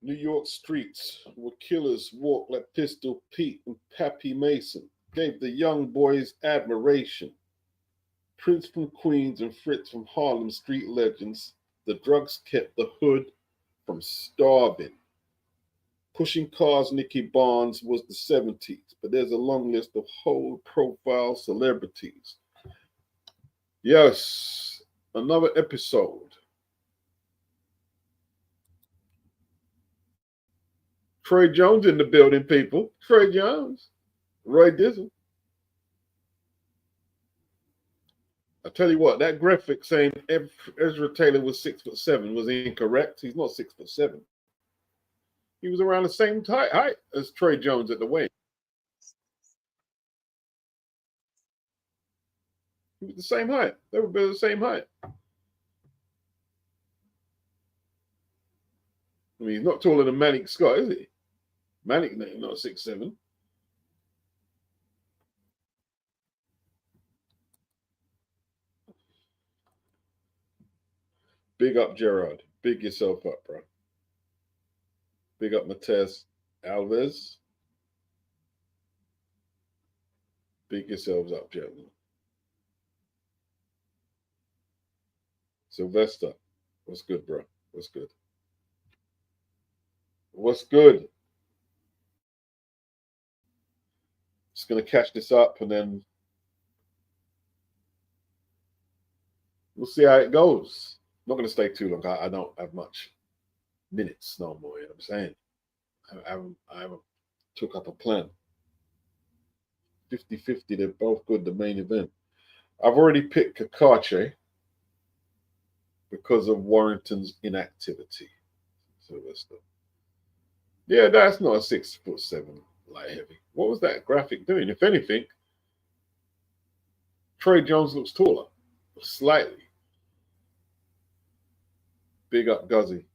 New York streets where killers walk like Pistol Pete and Pappy Mason gave the young boys admiration. Prince from Queens and Fritz from Harlem street legends, the drugs kept the hood from starving. Pushing cars, Nicky Barnes was the 70s, but there's a long list of whole profile celebrities. Yes, another episode. Trey Jones in the building, people. Trey Jones. Roy Dizzle. I tell you what, that graphic saying Ezra Taylor was 6'7" was incorrect. He's not 6'7". He was around the same height as Trey Jones at the weigh. He was the same height. They were the same height. I mean, he's not taller than Manic Scott, is he? Manic not 6'7". Big up, Gerard. Big yourself up, bro. Big up, Matez Alves. Big yourselves up, gentlemen. Sylvester, what's good, bro? What's good? What's good? Just gonna catch this up and then we'll see how it goes. I'm not gonna stay too long. I don't have much minutes no more. You know what I'm saying? I haven't took up a plan. 50-50, they're both good. The main event. I've already picked Cacace because of Warrington's inactivity. Sylvester. Yeah, that's not a 6'7" light heavy. What was that graphic doing? If anything, Trey Jones looks taller, slightly. Big up, Guzzy.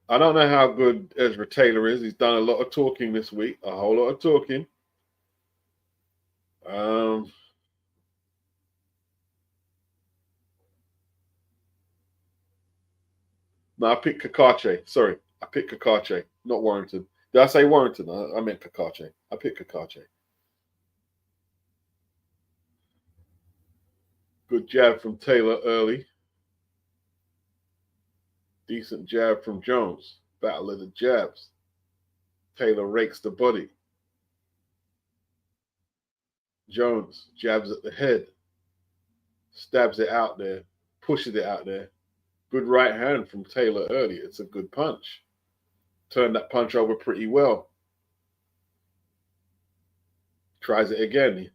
I don't know how good Ezra Taylor is. He's done a lot of talking this week, a whole lot of talking. No, I picked Cacace. Sorry, I picked Cacace, not Warrington. Did I say Warrington? I meant Cacace. I picked Cacace. Good jab from Taylor early. Decent jab from Jones. Battle of the jabs. Taylor rakes the body. Jones jabs at the head. Stabs it out there. Pushes it out there. Good right hand from Taylor early. It's a good punch. Turned that punch over pretty well. Tries it again.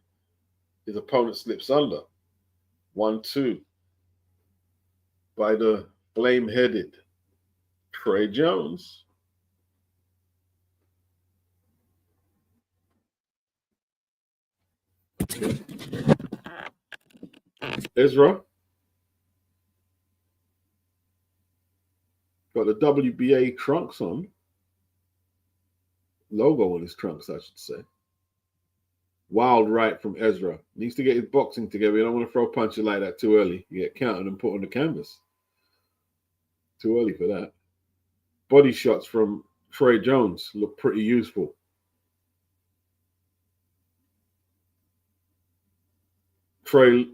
His opponent slips under. 1-2 by the flame-headed Trey Jones. Ezra got the WBA trunks on. Logo on his trunks, I should say. Wild right from Ezra. Needs to get his boxing together. You don't want to throw punches like that too early. You get counted and put on the canvas. Too early for that. Body shots from Trey Jones look pretty useful. Trey's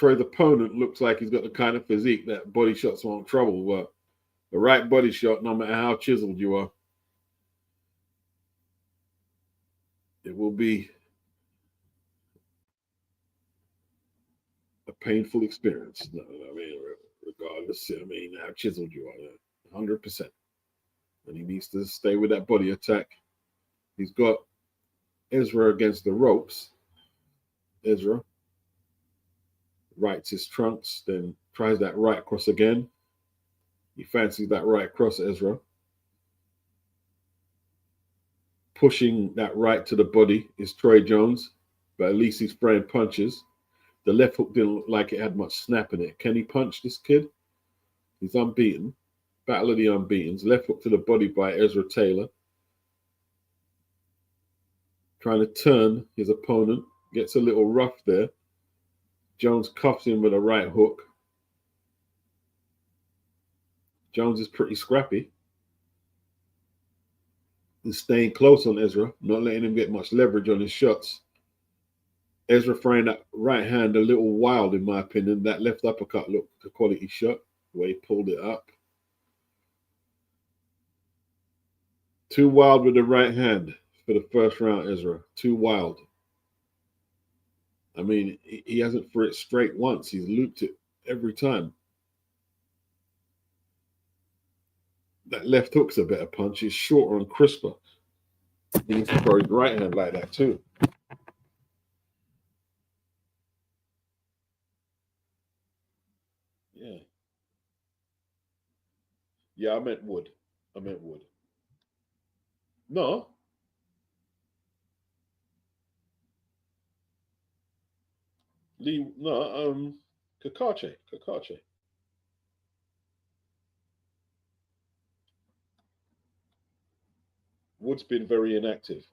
opponent looks like he's got the kind of physique that body shots won't trouble. But the right body shot, no matter how chiseled you are, it will be a painful experience. No, I mean, regardless, I mean, how chiseled you are, 100%. And he needs to stay with that body attack. He's got Ezra against the ropes. Ezra rights his trunks, then tries that right cross again. He fancies that right cross, Ezra. Pushing that right to the body is Trey Jones, but at least he's throwing punches. The left hook didn't look like it had much snap in it. Can he punch this kid? He's unbeaten. Battle of the unbeatens. Left hook to the body by Ezra Taylor. Trying to turn his opponent. Gets a little rough there. Jones cuffs him with a right hook. Jones is pretty scrappy. He's staying close on Ezra, not letting him get much leverage on his shots. Ezra throwing that right hand a little wild, in my opinion. That left uppercut looked a quality shot, the way he pulled it up. Too wild with the right hand for the first round, Ezra. Too wild. I mean, he hasn't threw it straight once. He's looped it every time. That left hook's a better punch. It's shorter and crisper. He needs to throw his right hand like that too. Yeah. Yeah, I meant wood. No. Leigh, no, Cacace. Wood's been very inactive.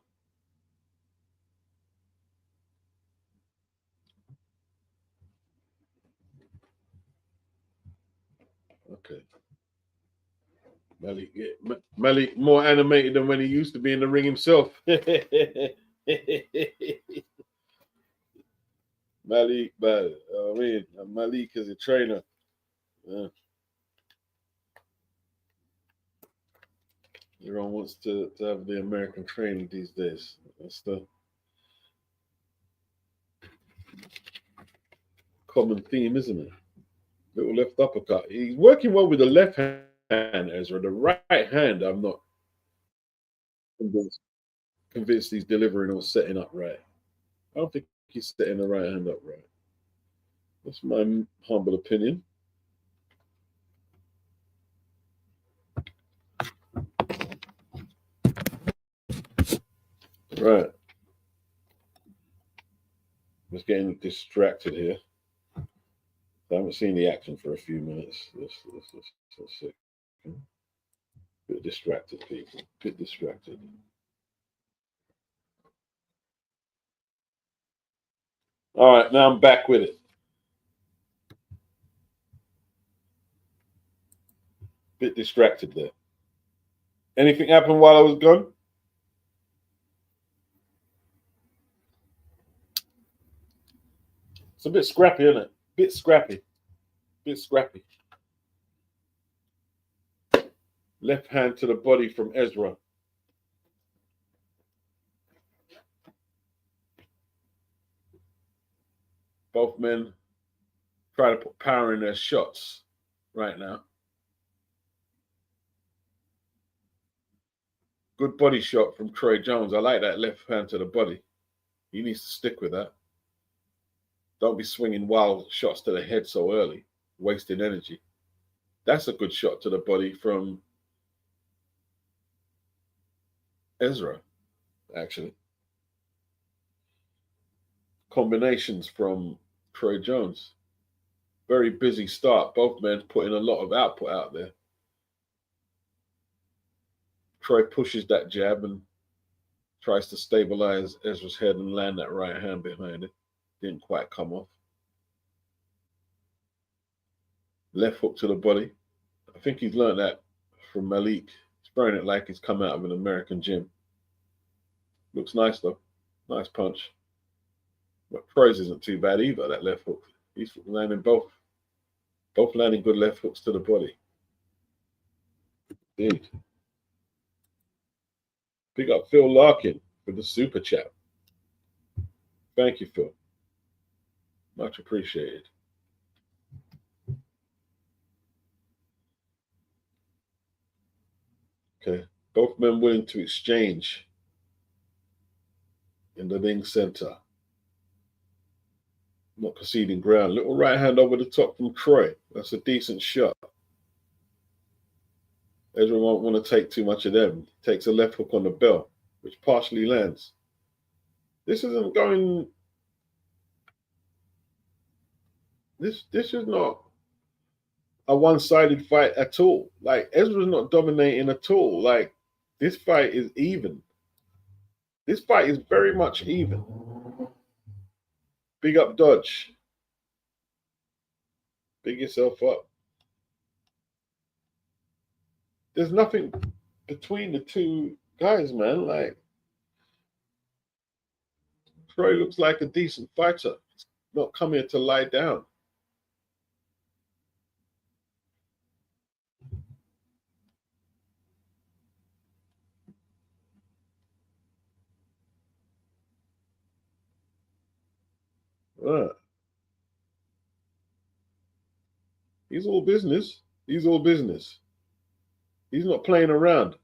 Okay. Malik more animated than when he used to be in the ring himself. Malik, but I mean, Malik is a trainer. Everyone wants to have the American training these days. That's the common theme, isn't it? Little left uppercut. He's working well with the left hand, Ezra. The right hand, I'm not convinced he's delivering or setting up right. I don't think he's setting the right hand up right. That's my humble opinion. Right. Just getting distracted here. I haven't seen the action for a few minutes. Let's see. Bit distracted, people. Bit distracted. All right, now I'm back with it. Bit distracted there. Anything happened while I was gone? It's a bit scrappy, isn't it? Bit scrappy. Left hand to the body from Ezra. Both men try to put power in their shots right now. Good body shot from Troy Jones. I like that left hand to the body. He needs to stick with that. Don't be swinging wild shots to the head so early, wasting energy. That's a good shot to the body from Ezra, actually. Combinations from Troy Jones. Very busy start. Both men putting a lot of output out there. Troy pushes that jab and tries to stabilize Ezra's head and land that right hand behind it. Didn't quite come off. Left hook to the body. I think he's learned that from Malik. He's throwing it like he's come out of an American gym. Looks nice though. Nice punch. But Troy's isn't too bad either, that left hook. He's landing both landing good left hooks to the body. Indeed. Big up Phil Larkin for the super chat. Thank you, Phil. Much appreciated. Okay. Both men willing to exchange in the ring center. Not conceding ground. Little right hand over the top from Troy. That's a decent shot. Ezra won't want to take too much of them. Takes a left hook on the bell, which partially lands. This isn't going. This is not a one-sided fight at all. Like Ezra's not dominating at all. Like this fight is even. This fight is very much even. Big up Dodge. Big yourself up. There's nothing between the two guys, man. Like Troy looks like a decent fighter. Not come here to lie down. Uh, he's all business. He's all business. He's not playing around.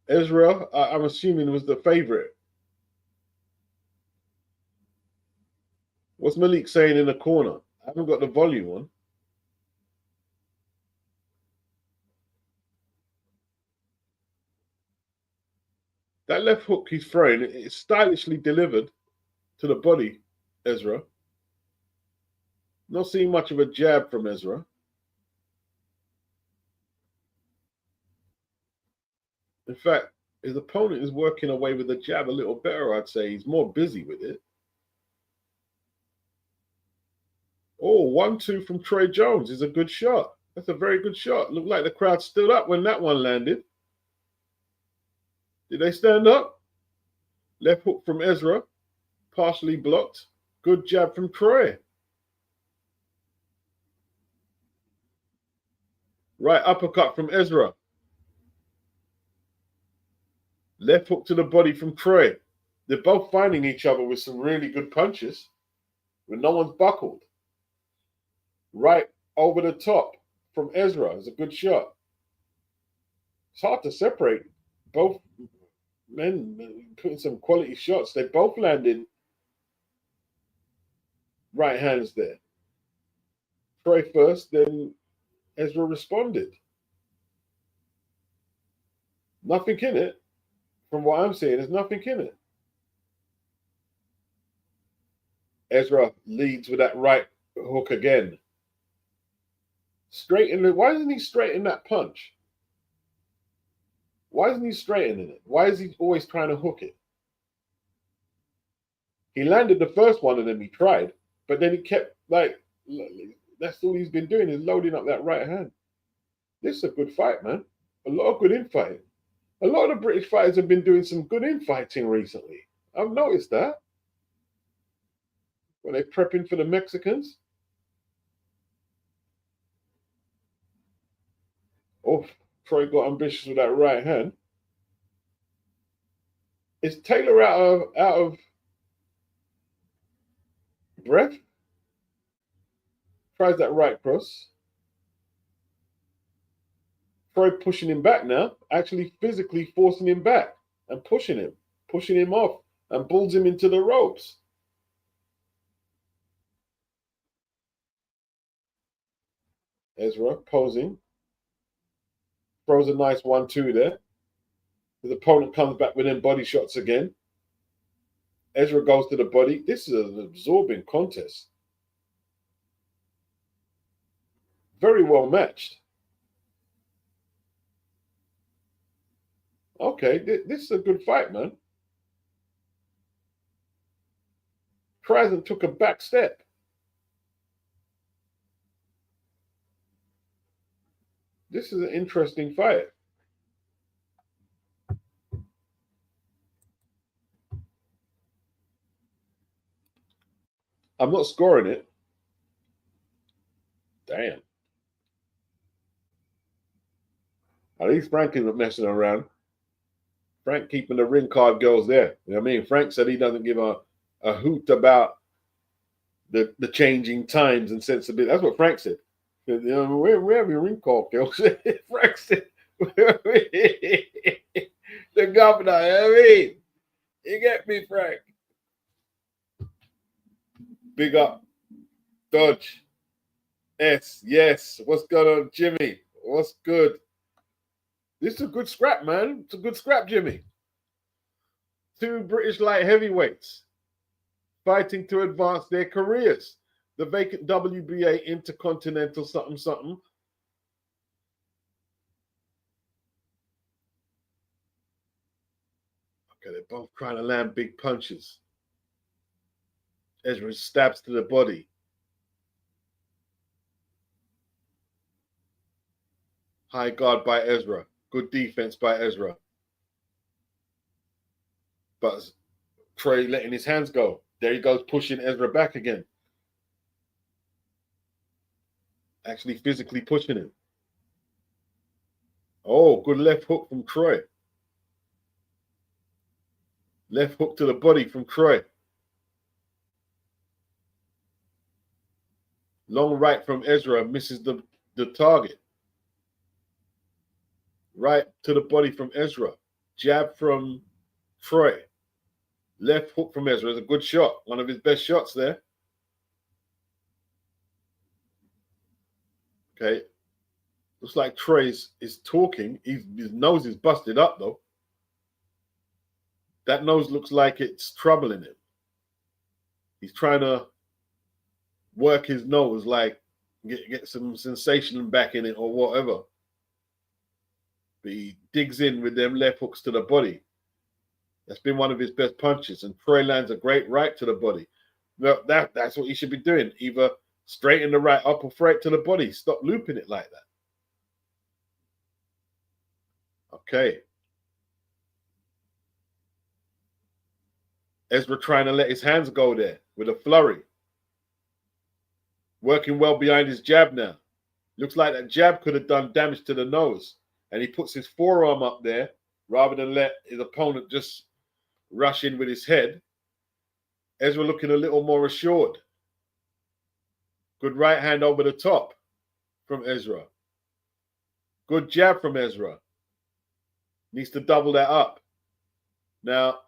Ezra, I'm assuming, was the favorite. What's Malik saying in the corner? I haven't got the volume on. That left hook he's throwing, it's stylishly delivered to the body, Ezra. Not seeing much of a jab from Ezra. In fact, his opponent is working away with the jab a little better, I'd say. He's more busy with it. Oh, 1-2 from Troy Jones is a good shot. That's a very good shot. Looked like the crowd stood up when that one landed. Did they stand up? Left hook from Ezra, partially blocked. Good jab from Troy. Right uppercut from Ezra. Left hook to the body from Troy. They're both finding each other with some really good punches, but no one's buckled. Right over the top from Ezra is a good shot. It's hard to separate. Both men putting some quality shots. They both landed right hands there. Troy first, then Ezra responded. Nothing in it. From what I'm seeing, there's nothing in it. Ezra leads with that right hook again. Straighten. Why isn't he straighten that punch? Why isn't he straightening it? Why is he always trying to hook it? He landed the first one and then he tried, but then he kept like that's all he's been doing is loading up that right hand. This is a good fight, man. A lot of good infighting. A lot of the British fighters have been doing some good infighting recently. I've noticed that. When they're prepping for the Mexicans. Oh, Troy got ambitious with that right hand. Is Taylor out of breath? Tries that right cross. Troy pushing him back now, actually physically forcing him back and pushing him off, and pulls him into the ropes. Ezra posing, throws a nice 1-2 there. His opponent comes back with them body shots again. Ezra goes to the body. This is an absorbing contest. Very well matched. Okay, this is a good fight, man. Krasn took a back step. This is an interesting fight. I'm not scoring it. Damn. At least Frank isn't messing around. Frank keeping the ring card girls there. You know what I mean? Frank said he doesn't give a hoot about the changing times and sensibility. That's what Frank said. You know, we have your ring card girls. Frank said, the governor, you know what I mean? You get me, Frank. Big up. Dodge. Yes. What's going on, Jimmy? What's good? This is a good scrap, man. It's a good scrap, Jimmy. Two British light heavyweights fighting to advance their careers. The vacant WBA Intercontinental something. Okay, they're both trying to land big punches. Ezra stabs to the body. High guard by Ezra. Good defense by Ezra. But Troy letting his hands go. There he goes, pushing Ezra back again. Actually physically pushing him. Oh, good left hook from Troy. Left hook to the body from Troy. Long right from Ezra, misses the target. Right to the body from Ezra. Jab from Troy. Left hook from Ezra is a good shot. One of his best shots there. Okay. Looks like Troy is talking. His nose is busted up, though. That nose looks like it's troubling him. He's trying to work his nose, like get some sensation back in it or whatever. But he digs in with them left hooks to the body. That's been one of his best punches. And Troy lands a great right to the body. Well, that's what he should be doing. Either straighten the right up or throw it to the body. Stop looping it like that. Okay. Ezra trying to let his hands go there with a flurry. Working well behind his jab now. Looks like that jab could have done damage to the nose. And he puts his forearm up there rather than let his opponent just rush in with his head. Ezra looking a little more assured. Good right hand over the top from Ezra. Good jab from Ezra. Needs to double that up. Now,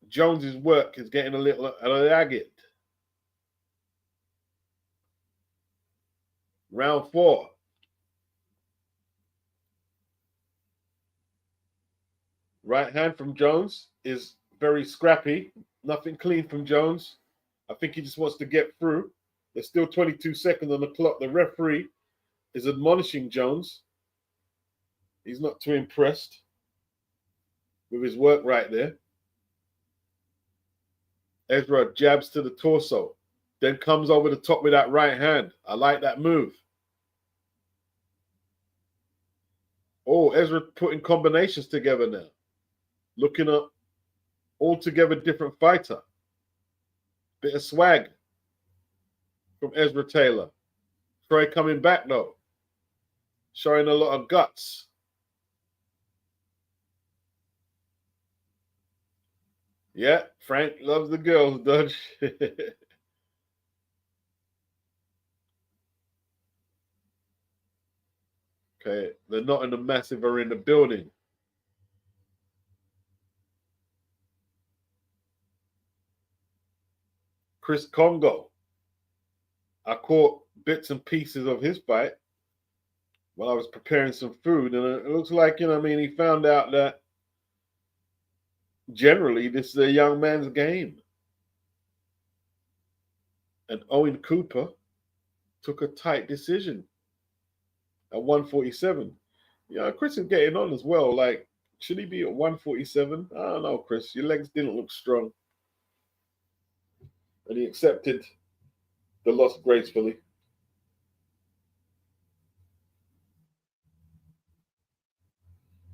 Jones's work is getting a little lagged. Round 4. Right hand from Jones is very scrappy. Nothing clean from Jones. I think he just wants to get through. There's still 22 seconds on the clock. The referee is admonishing Jones. He's not too impressed with his work right there. Ezra jabs to the torso, then comes over the top with that right hand. I like that move. Oh, Ezra putting combinations together now. Looking at altogether different fighter. Bit of swag from Ezra Taylor. Troy coming back though. Showing a lot of guts. Yeah, Frank loves the girls, Dutch. Okay, they're not in the massive arena building. Chris Congo. I caught bits and pieces of his fight while I was preparing some food, and it looks like, he found out that generally this is a young man's game. And Owen Cooper took a tight decision at 147. Chris is getting on as well. Like, should he be at 147? I don't know, Chris. Your legs didn't look strong. And he accepted the loss gracefully.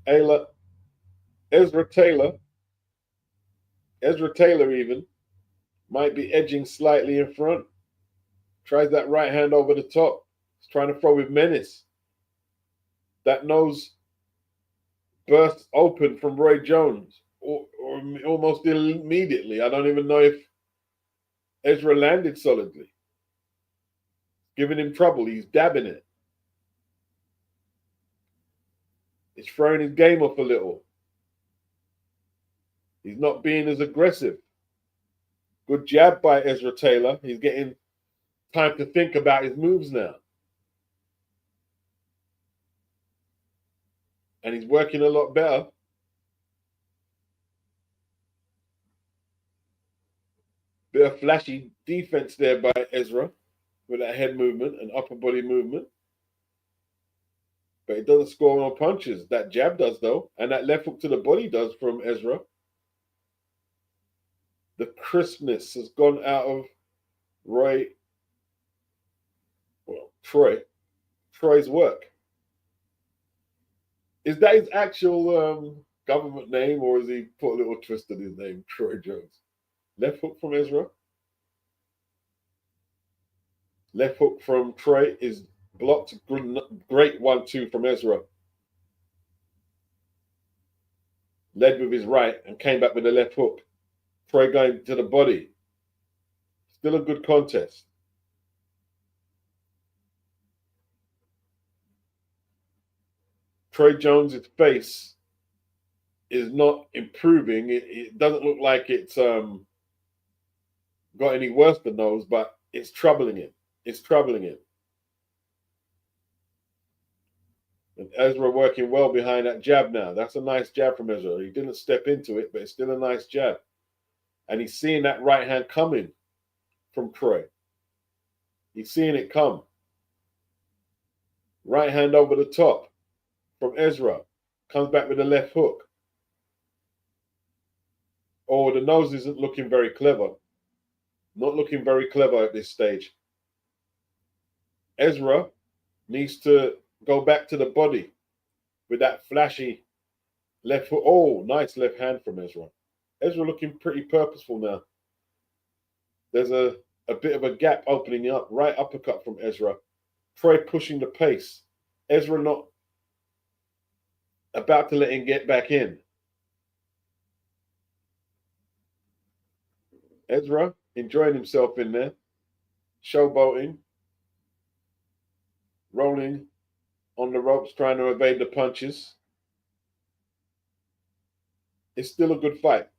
Ezra Taylor even might be edging slightly in front. Tries that right hand over the top. He's trying to throw with menace. That nose burst open from Roy Jones or almost immediately. I don't even know if Ezra landed solidly. Giving him trouble. He's dabbing it. He's throwing his game off a little. He's not being as aggressive. Good jab by Ezra Taylor. He's getting time to think about his moves now. And he's working a lot better. Bit of flashy defense there by Ezra with that head movement and upper body movement. But it doesn't score on punches. That jab does, though. And that left hook to the body does from Ezra. The crispness has gone out of Troy's work. Is that his actual government name, or has he put a little twist in his name, Troy Jones? Left hook from Ezra. Left hook from Troy is blocked. Great 1-2 from Ezra. Led with his right and came back with the left hook. Troy going to the body. Still a good contest. Troy Jones's face is not improving. It doesn't look like it's got any worse than those, but it's troubling him. It's troubling him. And Ezra working well behind that jab now. That's a nice jab from Ezra. He didn't step into it, but it's still a nice jab. And he's seeing that right hand coming from Troy. He's seeing it come. Right hand over the top from Ezra. Comes back with the left hook. Oh, the nose isn't looking very clever. Not looking very clever at this stage. Ezra needs to go back to the body with that flashy left foot. Oh, nice left hand from Ezra. Ezra looking pretty purposeful now. There's a bit of a gap opening up. Right uppercut from Ezra. Troy pushing the pace. Ezra not about to let him get back in. Ezra enjoying himself in there. Showboating. Rolling on the ropes, trying to evade the punches. It's still a good fight.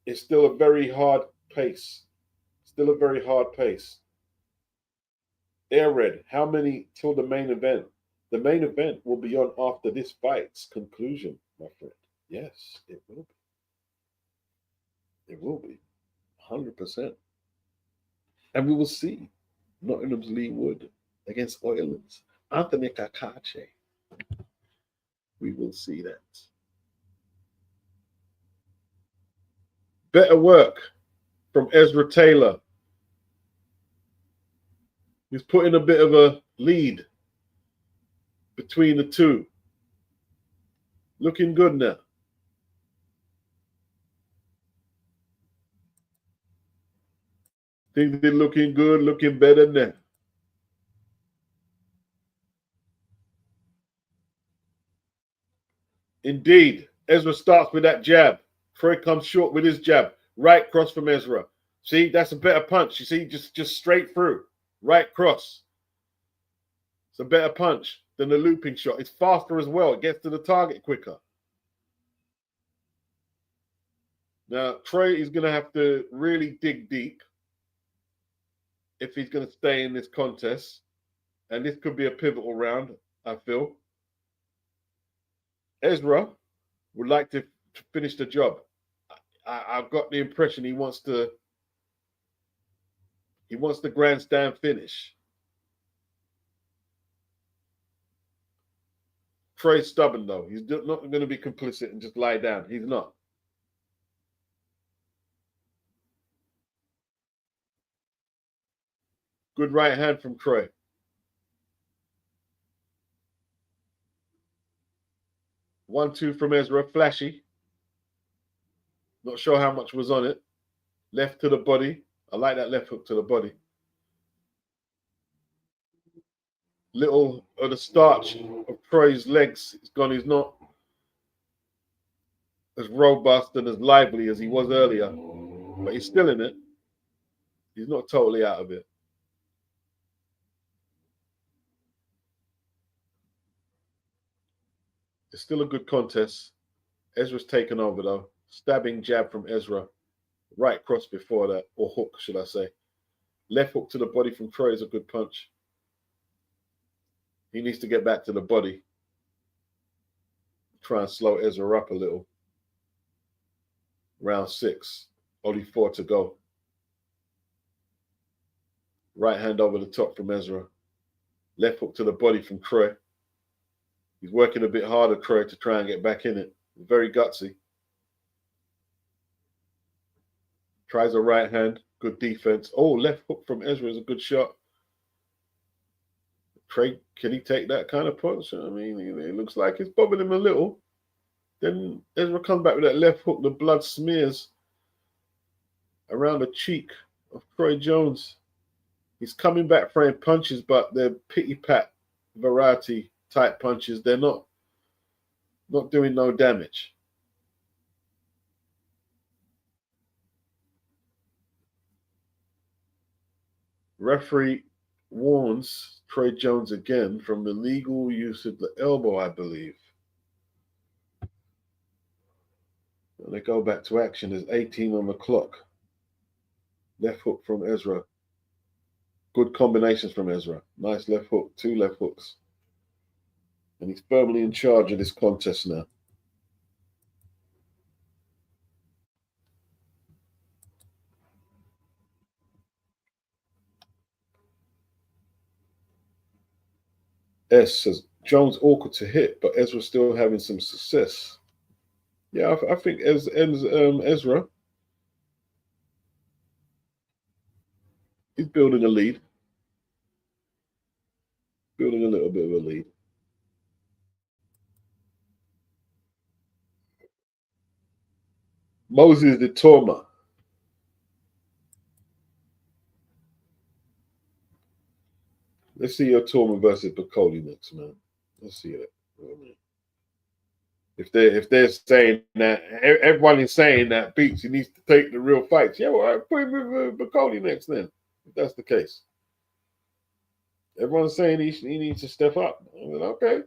It's still a very hard pace. Still a very hard pace. Air Red, how many till the main event? The main event will be on after this fight's conclusion, my friend. Yes, it will be. It will be. 100%. And we will see Nottingham's Leigh Wood against Ireland's Anthony Cacace. We will see that. Better work from Ezra Taylor. He's putting a bit of a lead between the two. Looking good now. Things are looking good, looking better now. Indeed. Ezra starts with that jab. Troy comes short with his jab. Right cross from Ezra. See, that's a better punch. You see, just straight through. Right cross. It's a better punch than the looping shot. It's faster as well. It gets to the target quicker. Now, Troy is going to have to really dig deep if he's going to stay in this contest. And this could be a pivotal round, I feel. Ezra would like to finish the job. I've got the impression he wants the grandstand finish. Troy's stubborn though. He's not going to be complicit and just lie down. He's not. Good right hand from Troy. 1-2 from Ezra. Flashy. Not sure how much was on it. Left to the body. I like that left hook to the body. Little of the starch of Troy's legs is gone. He's not as robust and as lively as he was earlier, but he's still in it. He's not totally out of it. It's still a good contest. Ezra's taken over though. Stabbing jab from Ezra. Right cross before that, or hook, should I say. Left hook to the body from Troy is a good punch. He needs to get back to the body. Try and slow Ezra up a little. Round 6. Only 4 to go. Right hand over the top from Ezra. Left hook to the body from Troy. He's working a bit harder, Troy, to try and get back in it. Very gutsy. Tries a right hand. Good defense. Oh, left hook from Ezra is a good shot. Trey, can he take that kind of punch? I mean, it looks like it's bothering him a little. Then Ezra comes back with that left hook. The blood smears around the cheek of Troy Jones. He's coming back throwing punches, but they're pity pat variety type punches. They're not doing no damage. Referee warns Troy Jones again from the legal use of the elbow, I believe. And they go back to action. There's 18 on the clock. Left hook from Ezra. Good combinations from Ezra. Nice left hook, 2 left hooks. And he's firmly in charge of this contest now. S says Jones awkward to hit, but Ezra's still having some success. Yeah, I think Ezra is building a lead, building a little bit of a lead. Moses the Torma. Let's see your Torma versus Bacoli next, man. Let's see that. If they're saying that everyone is saying that Beats he needs to take the real fights, yeah, well, put him with Bacoli next then. If that's the case, everyone's saying he needs to step up. I mean, okay.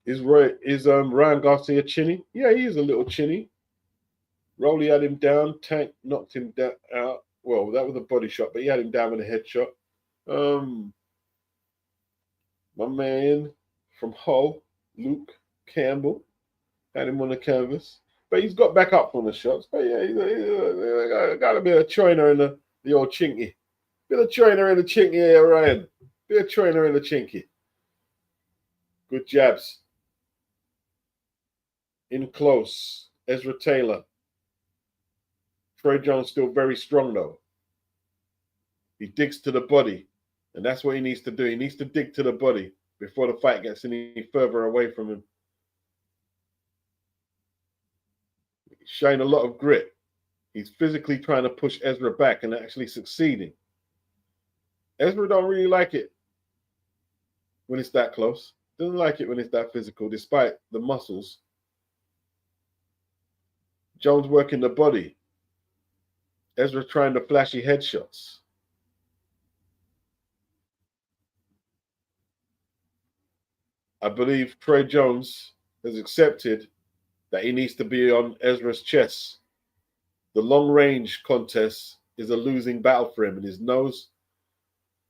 Is Ryan Garcia chinny? Yeah, he is a little chinny. Rolly had him down. Tank knocked him out. Well, that was a body shot, but he had him down with a headshot. My man from Hull, Luke Campbell, had him on the canvas. But he's got back up from the shots. But yeah, he's got a bit of choiner in the old chinky. Bit of choiner in the chinky here, Ryan. Bit of choiner in the chinky. Good jabs. In close. Ezra Taylor. Troy Jones still very strong though. He digs to the body. And that's what he needs to do. He needs to dig to the body before the fight gets any further away from him. He's showing a lot of grit. He's physically trying to push Ezra back and actually succeeding. Ezra don't really like it when it's that close. Doesn't like it when it's that physical, despite the muscles. Jones working the body. Ezra trying the flashy headshots. I believe Troy Jones has accepted that he needs to be on Ezra's chest. The long range contest is a losing battle for him, and his nose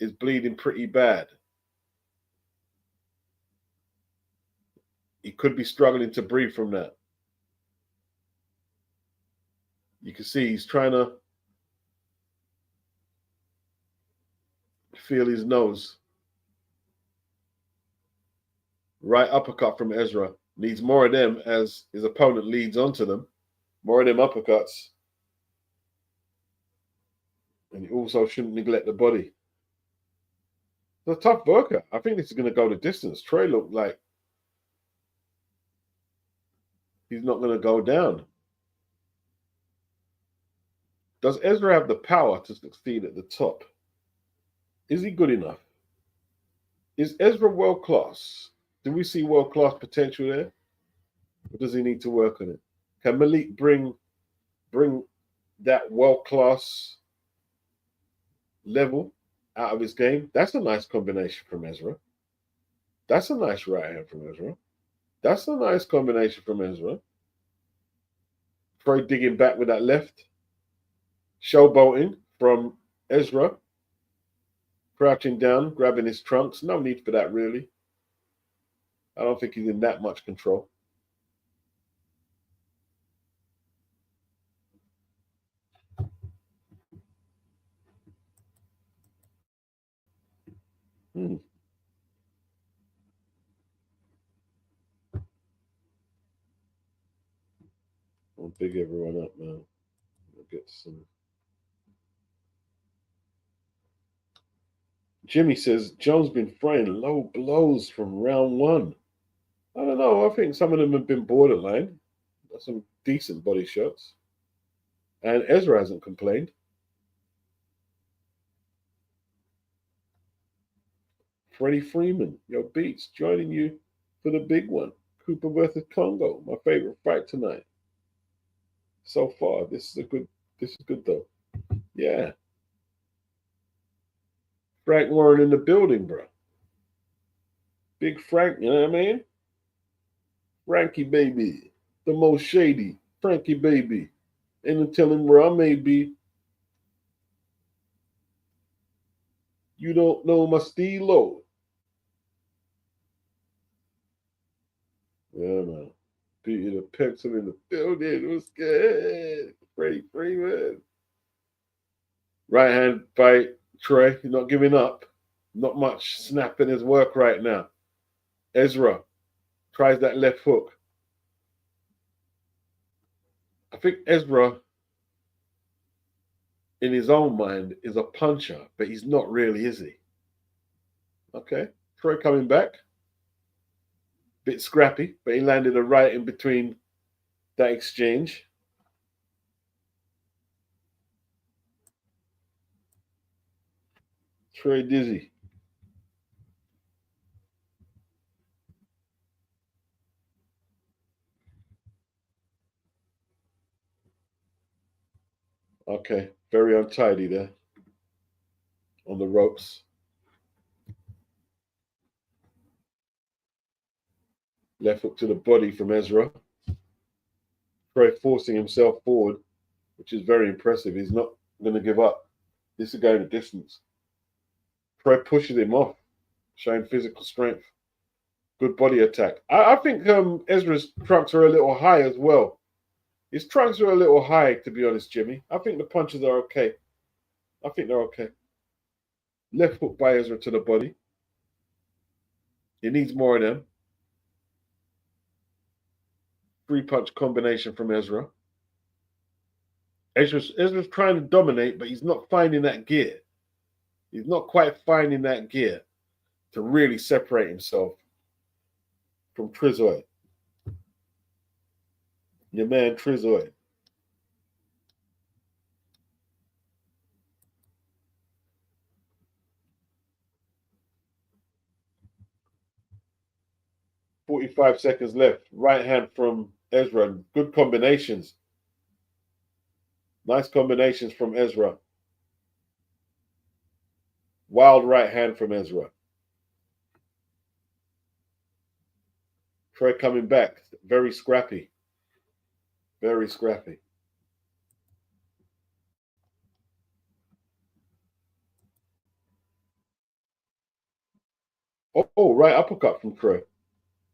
is bleeding pretty bad. He could be struggling to breathe from that. You can see he's trying to feel his nose. Right uppercut from Ezra. Needs more of them as his opponent leads onto them. More of them uppercuts. And he also shouldn't neglect the body. It's a tough worker. I think this is going to go the distance. Trey looked like he's not going to go down. Does Ezra have the power to succeed at the top? Is he good enough? Is Ezra world class? Do we see world class potential there? Or does he need to work on it? Can Malik bring that world class level out of his game? That's a nice combination from Ezra. That's a nice right hand from Ezra. That's a nice combination from Ezra. Troy digging back with that left. Showboating from Ezra. Crouching down, grabbing his trunks. No need for that, really. I don't think he's in that much control. I'll big everyone up now. I'll get some. Jimmy says Jones been throwing low blows from round one. I don't know. I think some of them have been borderline. Got some decent body shots. And Ezra hasn't complained. Freddie Freeman, your beats, joining you for the big one. Cooper versus Congo, my favorite fight tonight. So far, this is good though. Yeah. Frank Warren in the building, bro. Big Frank, you know what I mean? Frankie baby. The most shady. Frankie baby. Ain't telling where I may be. You don't know my stilo. Yeah, man. Peter the pencil in the building. What's good? Freddie Freeman. Right hand fight. Trey, you're not giving up. Not much snap in his work right now. Ezra tries that left hook. I think Ezra, in his own mind, is a puncher, but he's not really, is he? Okay. Troy coming back. Bit scrappy, but he landed a right in between that exchange. Troy dizzy. Okay. Very untidy there on the ropes. Left hook to the body from Ezra. Troy forcing himself forward, which is very impressive. He's not going to give up. This is going the distance. Troy pushes him off, showing physical strength. Good body attack. I think Ezra's trunks are a little high as well. His trunks are a little high, to be honest, Jimmy. I think the punches are okay. I think they're okay. Left hook by Ezra to the body. He needs more of them. 3-punch combination from Ezra. Ezra's trying to dominate, but he's not finding that gear. He's not quite finding that gear to really separate himself from Trizoid. Your man Trizoid. .45 seconds left. Right hand from Ezra. Good combinations. Nice combinations from Ezra. Wild right hand from Ezra. Troy coming back. Very scrappy. Very scrappy. Oh, right uppercut from Troy.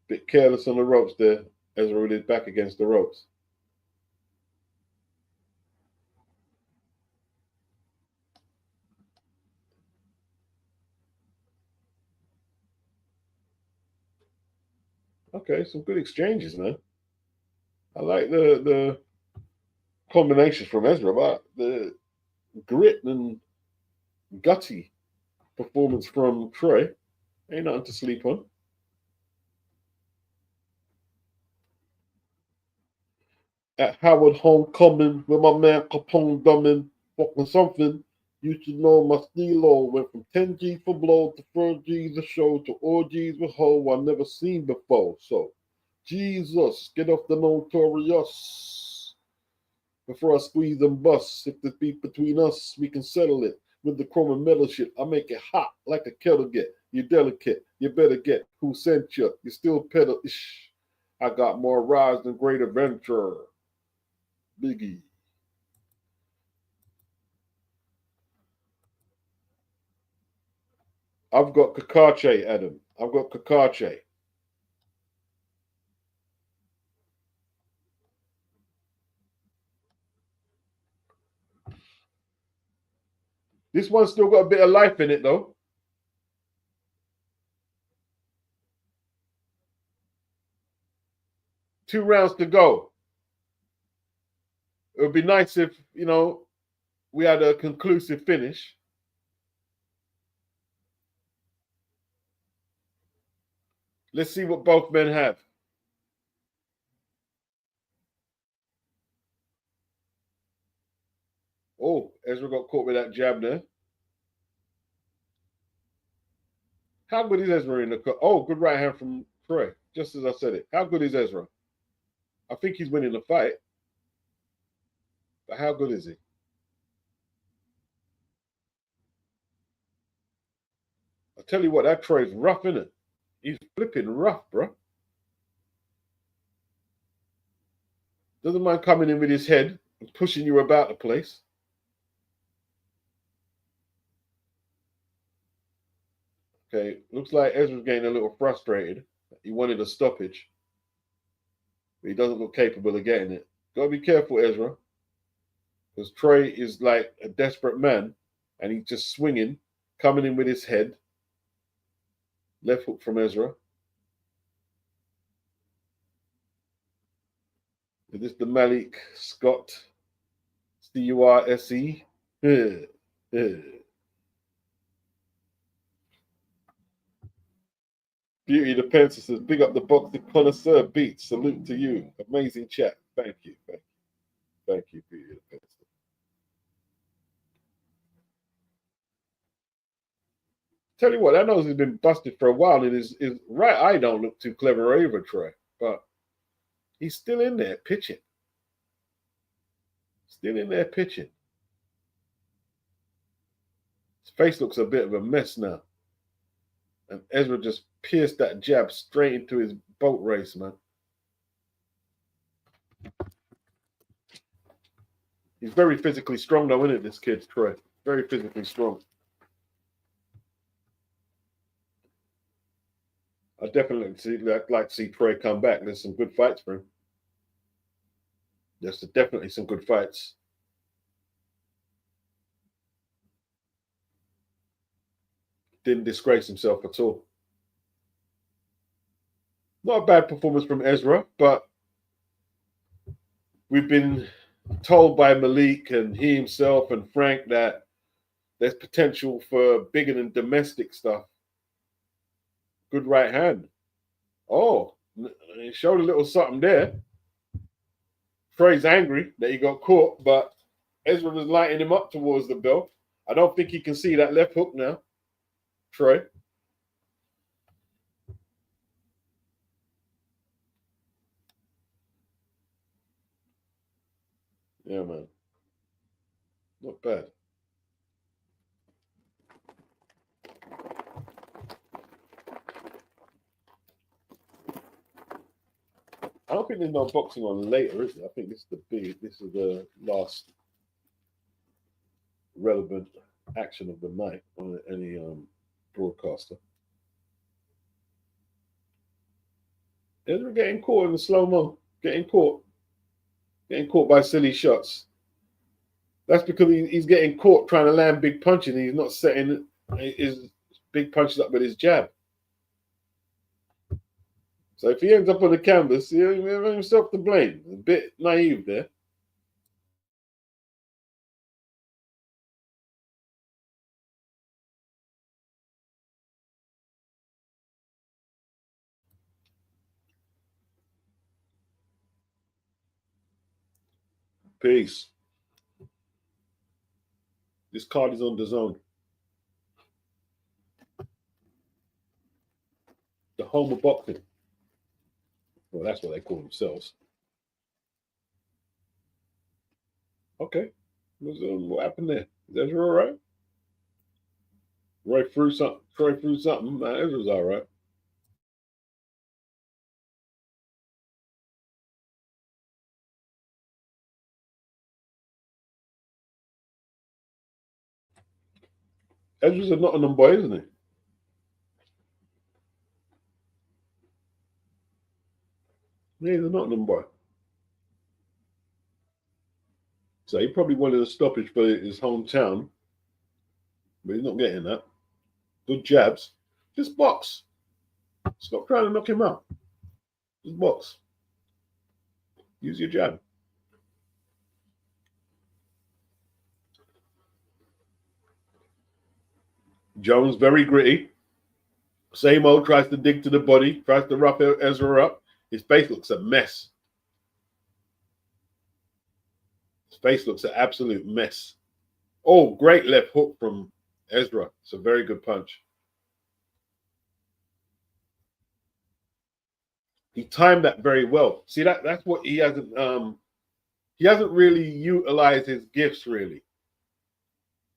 Bit careless on the ropes there. Ezra with his back against the ropes. Okay, some good exchanges, man. I like the combinations from Ezra, but the grit and gutty performance from Troy ain't nothing to sleep on. At Howard Homecoming with my man Capone dumbing fucking something. You should know my stilo went from 10G for blow to 4G's a show to orgies with hoe I never seen before. So, Jesus, get off the notorious before I squeeze and bust. If there's beef between us, we can settle it with the chrome and metal shit. I make it hot like a kettle get. You're delicate, you better get who sent you. You still pedal. Ish. I got more rides than great adventure. Biggie. I've got Cacace, Adam. I've got Cacace. This one's still got a bit of life in it, though. Two rounds to go. It would be nice if, we had a conclusive finish. Let's see what both men have. Oh, Ezra got caught with that jab there. How good is Ezra in the cut? Oh, good right hand from Troy, just as I said it. How good is Ezra? I think he's winning the fight. But how good is he? I tell you what, that Troy's rough, isn't it? He's flipping rough, bro. Doesn't mind coming in with his head and pushing you about the place. Okay, looks like Ezra's getting a little frustrated. He wanted a stoppage, but he doesn't look capable of getting it. Gotta be careful, Ezra, because Troy is like a desperate man, and he's just swinging, coming in with his head. Left hook from Ezra. Is this the Malik Scott Curse? Beauty the Pencil says, big up the boxing connoisseur beats. Salute to you. Amazing chat. Thank you. Thank you, Beauty the Pencil. Tell you what, that nose has been busted for a while, and his right eye don't look too clever either, Troy. But he's still in there pitching. Still in there pitching. His face looks a bit of a mess now. And Ezra just pierced that jab straight into his boat race, man. He's very physically strong, though, isn't it, this kid, Troy? Very physically strong. I definitely like to see Troy come back. There's some good fights for him. There's definitely some good fights. Didn't disgrace himself at all. Not a bad performance from Ezra, but we've been told by Malik and he himself and Frank that there's potential for bigger than domestic stuff. Good right hand. Oh, he showed a little something there. Trey's angry that he got caught, but Ezra was lighting him up towards the bell. I don't think he can see that left hook now, Trey. Yeah, man. Not bad. I don't think there's no boxing on later, is there? I think this is the last relevant action of the night on any broadcaster. Ezra getting caught in the slow-mo, getting caught by silly shots. That's because he's getting caught trying to land big punches and he's not setting his big punches up with his jab. So if he ends up on the canvas, he has himself to blame. A bit naive there. Peace. This card is on the zone. The home of boxing. Well, that's what they call themselves. Okay. What happened there? Is Ezra all right? Troy threw something. Ezra's all right. Ezra's a Nottingham boy, isn't he? Yeah, he's a Nottingham boy. So he probably wanted a stoppage for his hometown, but he's not getting that. Good jabs. Just box. Stop trying to knock him out. Just box. Use your jab. Jones very gritty. Same old, tries to dig to the body, tries to rough Ezra up. His face looks a mess. His face looks an absolute mess. Oh, great left hook from Ezra. It's a very good punch. He timed that very well. See, that's what he hasn't really utilized his gifts really.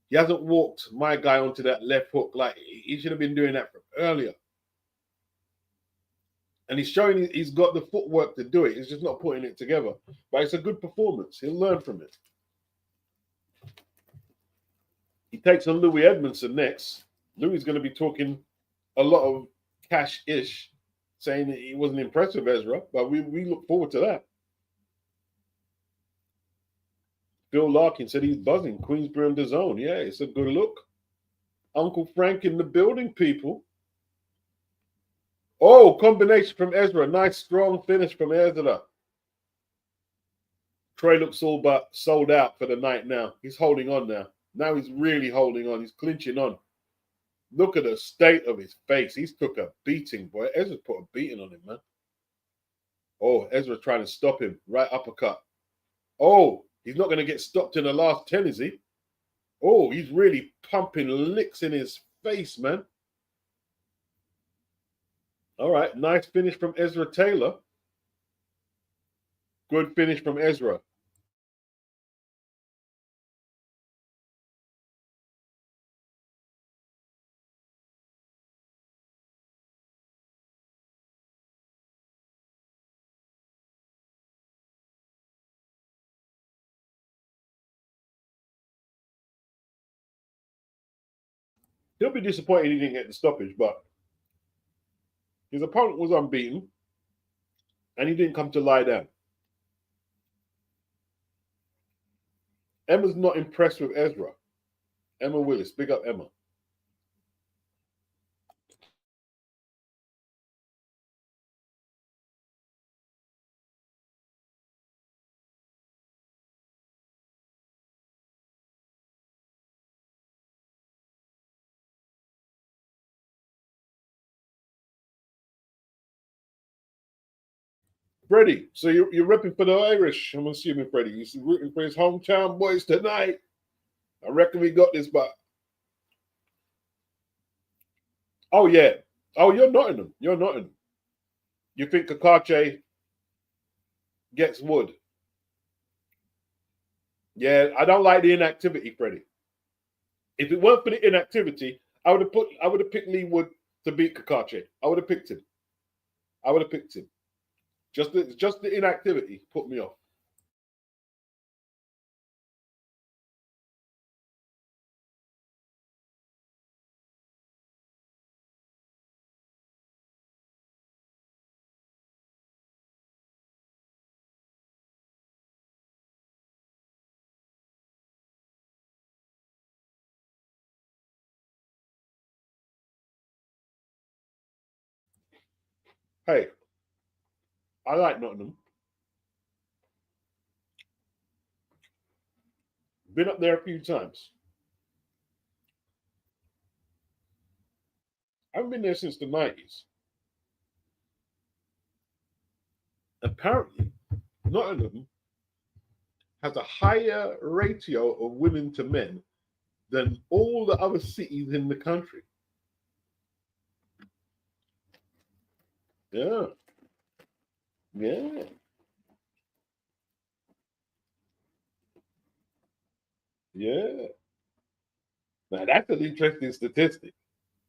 He hasn't walked my guy onto that left hook like he should have been doing that from earlier. And he's showing he's got the footwork to do it. He's just not putting it together. But it's a good performance. He'll learn from it. He takes on Louis Edmondson next. Louis is going to be talking a lot of cash-ish, saying that he wasn't impressed with Ezra, but we look forward to that. Phil Larkin said he's buzzing. Queensbury on the zone. Yeah, it's a good look. Uncle Frank in the building, people. Oh, combination from Ezra. Nice, strong finish from Ezra. Trey looks all but sold out for the night now. He's holding on now. Now he's really holding on. He's clinching on. Look at the state of his face. He's took a beating, boy. Ezra put a beating on him, man. Oh, Ezra trying to stop him. Right uppercut. Oh, he's not going to get stopped in the last 10, is he? Oh, he's really pumping licks in his face, man. All right, nice finish from Ezra Taylor. Good finish from Ezra. He'll be disappointed he didn't get the stoppage, but his opponent was unbeaten, and he didn't come to lie down. Emma's not impressed with Ezra. Emma Willis, big up Emma. Freddie, so you're repping for the Irish, I'm assuming, Freddie. You're rooting for his hometown boys tonight. I reckon we got this, but oh yeah. Oh, you're Nottingham. You're Nottingham. You think Cacace gets wood? Yeah, I don't like the inactivity, Freddie. If it weren't for the inactivity, I would have picked Leigh Wood to beat Cacace. I would have picked him. I would have picked him. Just the inactivity put me off. Hey, I like Nottingham. Been up there a few times. I haven't been there since the 90s. Apparently, Nottingham has a higher ratio of women to men than all the other cities in the country. Yeah. Yeah. Yeah. Now that's an interesting statistic.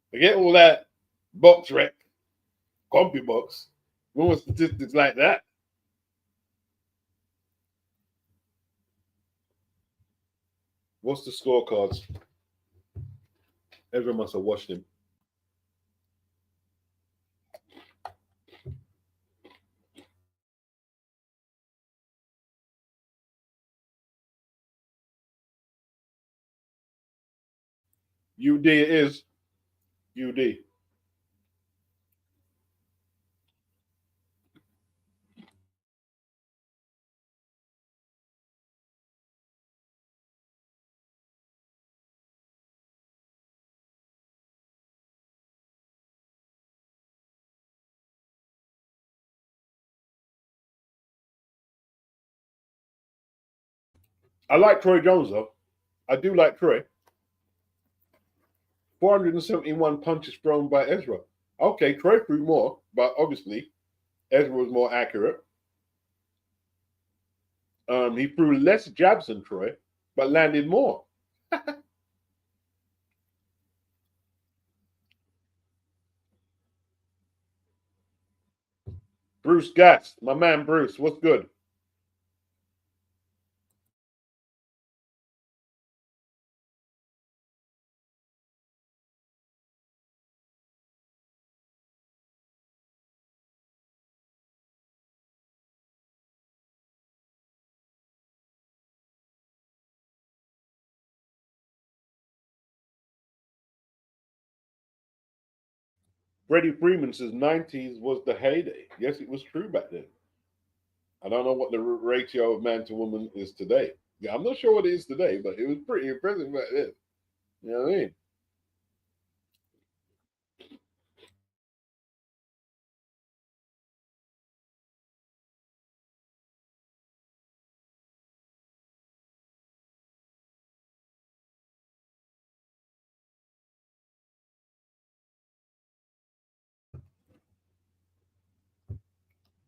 Forget all that box rec, compy box. More statistics like that. What's the scorecards? Everyone must have watched him. UD it is. UD. I like Troy Jones though. I do like Troy. 471 punches thrown by Ezra. Okay, Troy threw more, but obviously Ezra was more accurate. He threw less jabs than Troy, but landed more. Bruce Gatz, my man Bruce, what's good? Freddie Freeman says 90s was the heyday. Yes, it was true back then. I don't know what the ratio of man to woman is today. Yeah, I'm not sure what it is today, but it was pretty impressive back then. You know what I mean?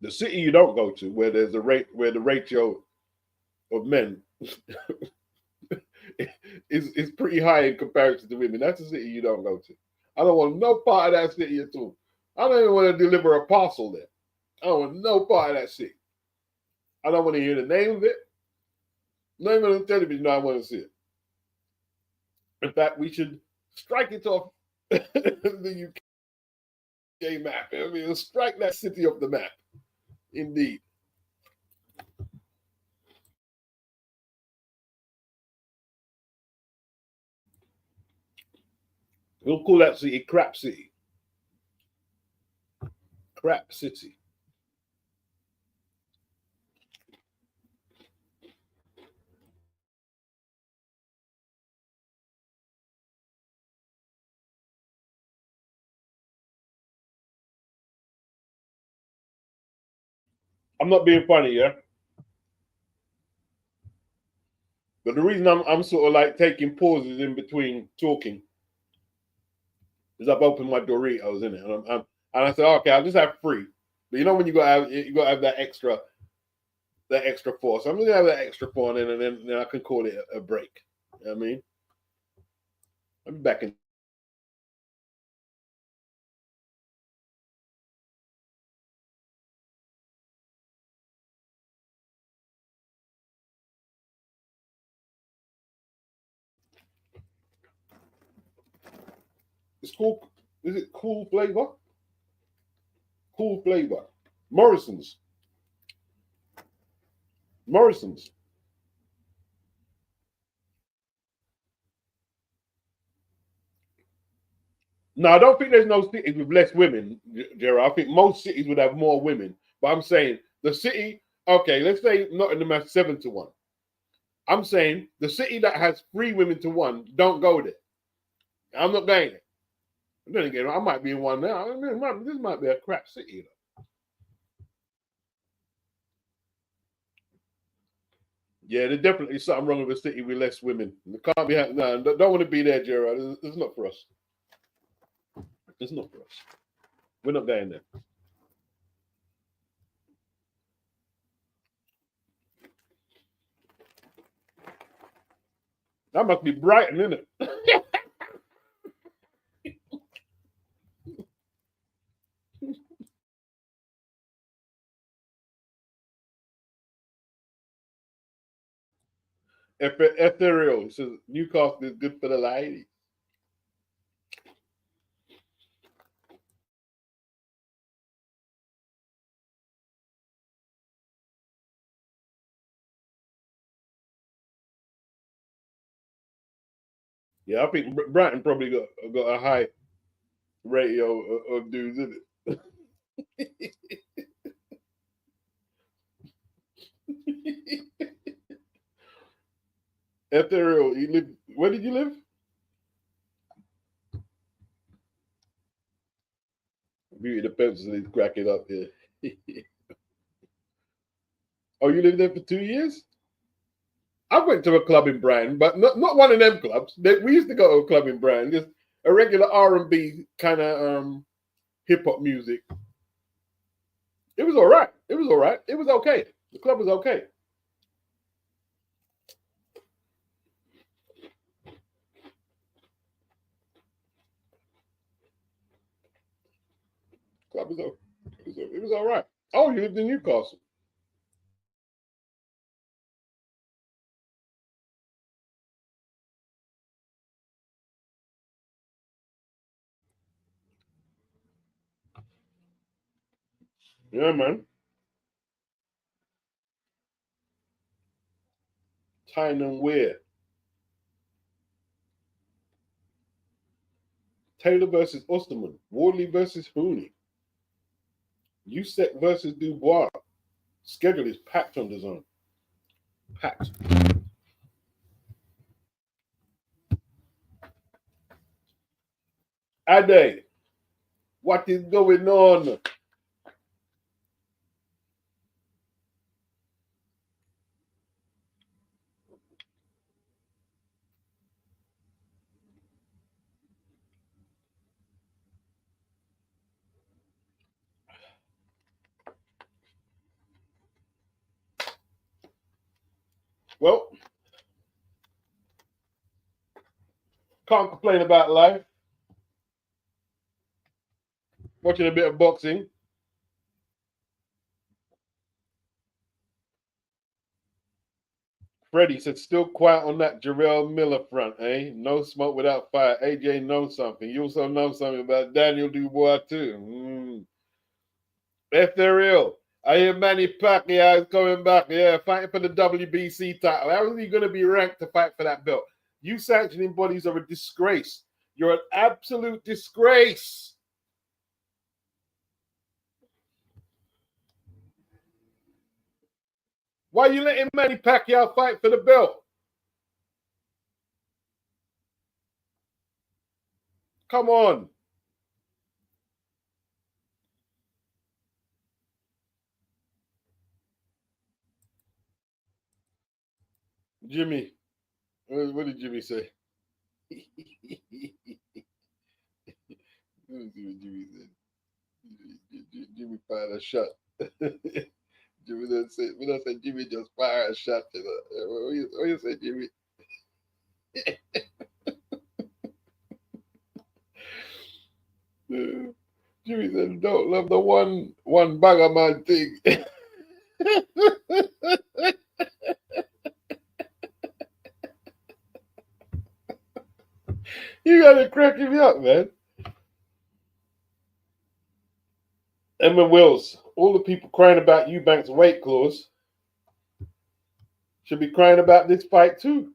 The city you don't go to, where there's a rate, where the ratio of men is pretty high in comparison to women. That's a city you don't go to. I don't want no part of that city at all. I don't even want to deliver a parcel there. I don't want no part of that city. I don't want to hear the name of it. Not even on the television. No, I want to see it. In fact, we should strike it off the UK map. I mean, strike that city off the map. Indeed. We'll call that city Crap City. Crap City. I'm not being funny, yeah. But the reason I'm sort of like taking pauses in between talking is I've opened my Doritos in it, and I said, okay, I'll just have three. But you know when you got to have that extra four. So I'm gonna have that extra four, and then I can call it a break. You know what I mean, I'll be back in. It's cool. Is it cool flavor? Cool flavor. Morrison's. Morrison's. No, I don't think there's no cities with less women, Gerard. I think most cities would have more women. But I'm saying the city, okay, let's say Nottingham has 7-1. I'm saying the city that has 3 women to 1, don't go there. I'm not going there. Then again, I might be in one now. I mean, this might be a crap city. Yeah, there's definitely something wrong with a city with less women. It can't be. No, don't want to be there, Gerard. It's not for us. It's not for us. We're not going there. That must be Brighton, isn't it? Ethereal says Newcastle is good for the ladies. Yeah, I think Brighton probably got a high ratio of dudes, isn't it? Ethereal, you live. Where did you live? Beauty the pencil is cracking up here. Oh, you lived there for 2 years? I went to a club in Brighton, but not one of them clubs. We used to go to a club in Brighton, just a regular R&B kind of hip hop music. It was all right. It was all right. It was okay. The club was okay. Club was okay. It was all right. Oh, you lived in Newcastle. Yeah, man. Tyne and Wear. Taylor versus Osterman. Wardley versus Hooney. Usek versus Dubois. Schedule is packed on the zone. Packed. Ade, what is going on? Well, can't complain about life. Watching a bit of boxing. Freddie said, still quiet on that Jarrell Miller front, eh? No smoke without fire. AJ knows something. You also know something about Daniel Dubois, too. Ethereal. I hear Manny Pacquiao is coming back. Yeah, fighting for the WBC title. How is he going to be ranked to fight for that belt? You sanctioning bodies are a disgrace. You're an absolute disgrace. Why are you letting Manny Pacquiao fight for the belt? Come on. Jimmy. What did Jimmy say? Let me see what Jimmy said. Jimmy fired a shot. Jimmy doesn't say, we don't say Jimmy just fired a shot. What you say, Jimmy? Jimmy said, don't love the one bagger man thing. You gotta crack me up, man. Emma Wills, all the people crying about Eubanks' weight clause should be crying about this fight too.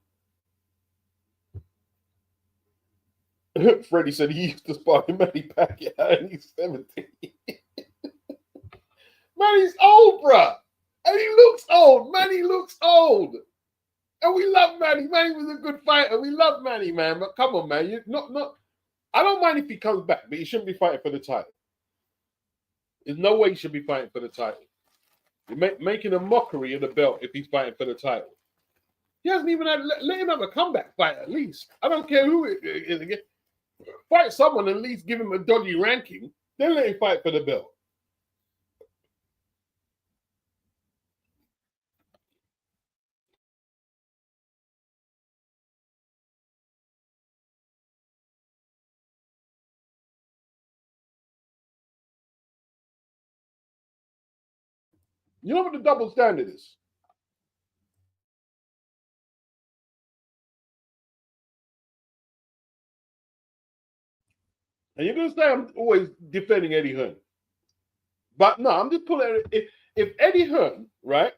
Freddie said he used to spar with Manny Pacquiao and he's 17. Manny's old, bruh. And he looks old. Manny looks old. And we love Manny. Manny was a good fighter. We love Manny, man. But come on, man. I don't mind if he comes back, but he shouldn't be fighting for the title. There's no way he should be fighting for the title. You're making a mockery of the belt if he's fighting for the title. He hasn't even let him have a comeback fight at least. I don't care who it is. Fight someone, at least give him a dodgy ranking. Then let him fight for the belt. You know what the double standard is? And you're going to say I'm always defending Eddie Hearn. But no, I'm just pulling it. If Eddie Hearn, right,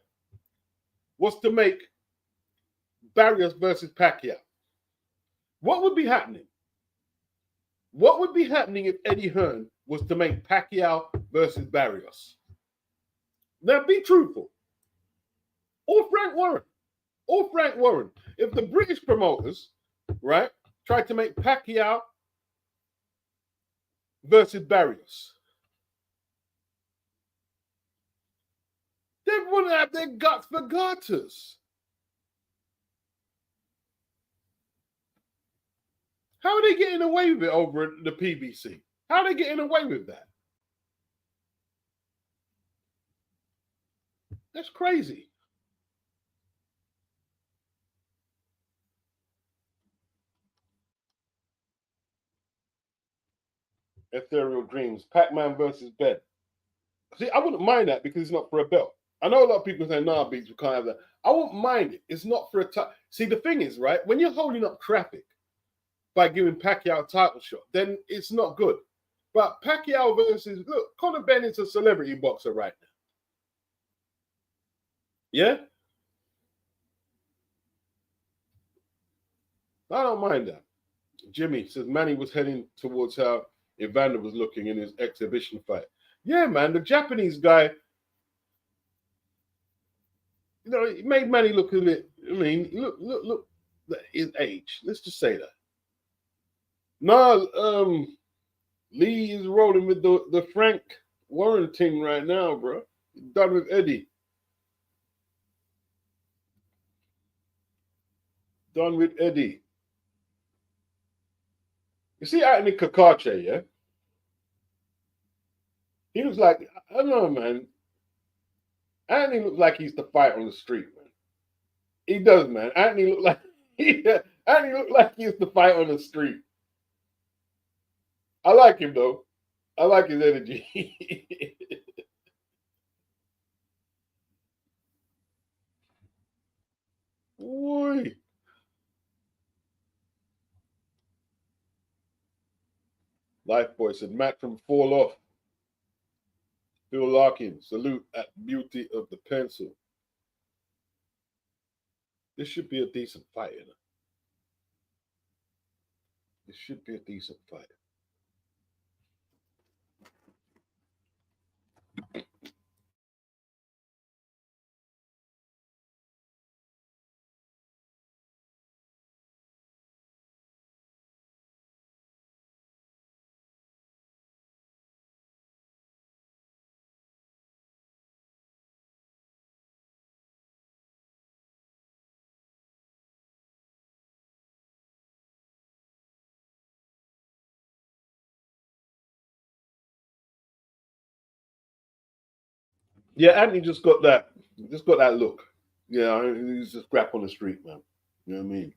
was to make Barrios versus Pacquiao, what would be happening? What would be happening if Eddie Hearn was to make Pacquiao versus Barrios? Now, be truthful. Or Frank Warren. Or Frank Warren. If the British promoters, right, tried to make Pacquiao versus Barrios, they wouldn't have their guts for garters. How are they getting away with it over at the PBC? How are they getting away with that? That's crazy. Ethereal Dreams, Pac-Man versus Ben. See, I wouldn't mind that because it's not for a belt. I know a lot of people say, nah, Beats, we can't have that. I won't mind it. It's not for a title. See, the thing is, right, when you're holding up traffic by giving Pacquiao a title shot, then it's not good. But Pacquiao versus, look, Conor Benning's a celebrity boxer right now. Yeah? I don't mind that. Jimmy says Manny was heading towards how Evander was looking in his exhibition fight. Yeah, man, the Japanese guy, you know, it made Manny look a bit, I mean, look, his age. Let's just say that. No, Leigh is rolling with the Frank Warren team right now, bro. Done with Eddie. Done with Eddie. You see Anthony Cacace, yeah? He looks like, I don't know, man. Anthony looks like he's the fight on the street, man. He does, man. Anthony look like Anthony look like he used to fight on the street. I like him though. I like his energy. Boy. Lifeboy said Matt from Fall Off. Phil Larkin, salute at beauty of the pencil. This should be a decent fight, you know? This should be a decent fight. Yeah, Anthony just got that look. Yeah, he's just crap on the street, man. You know what I mean?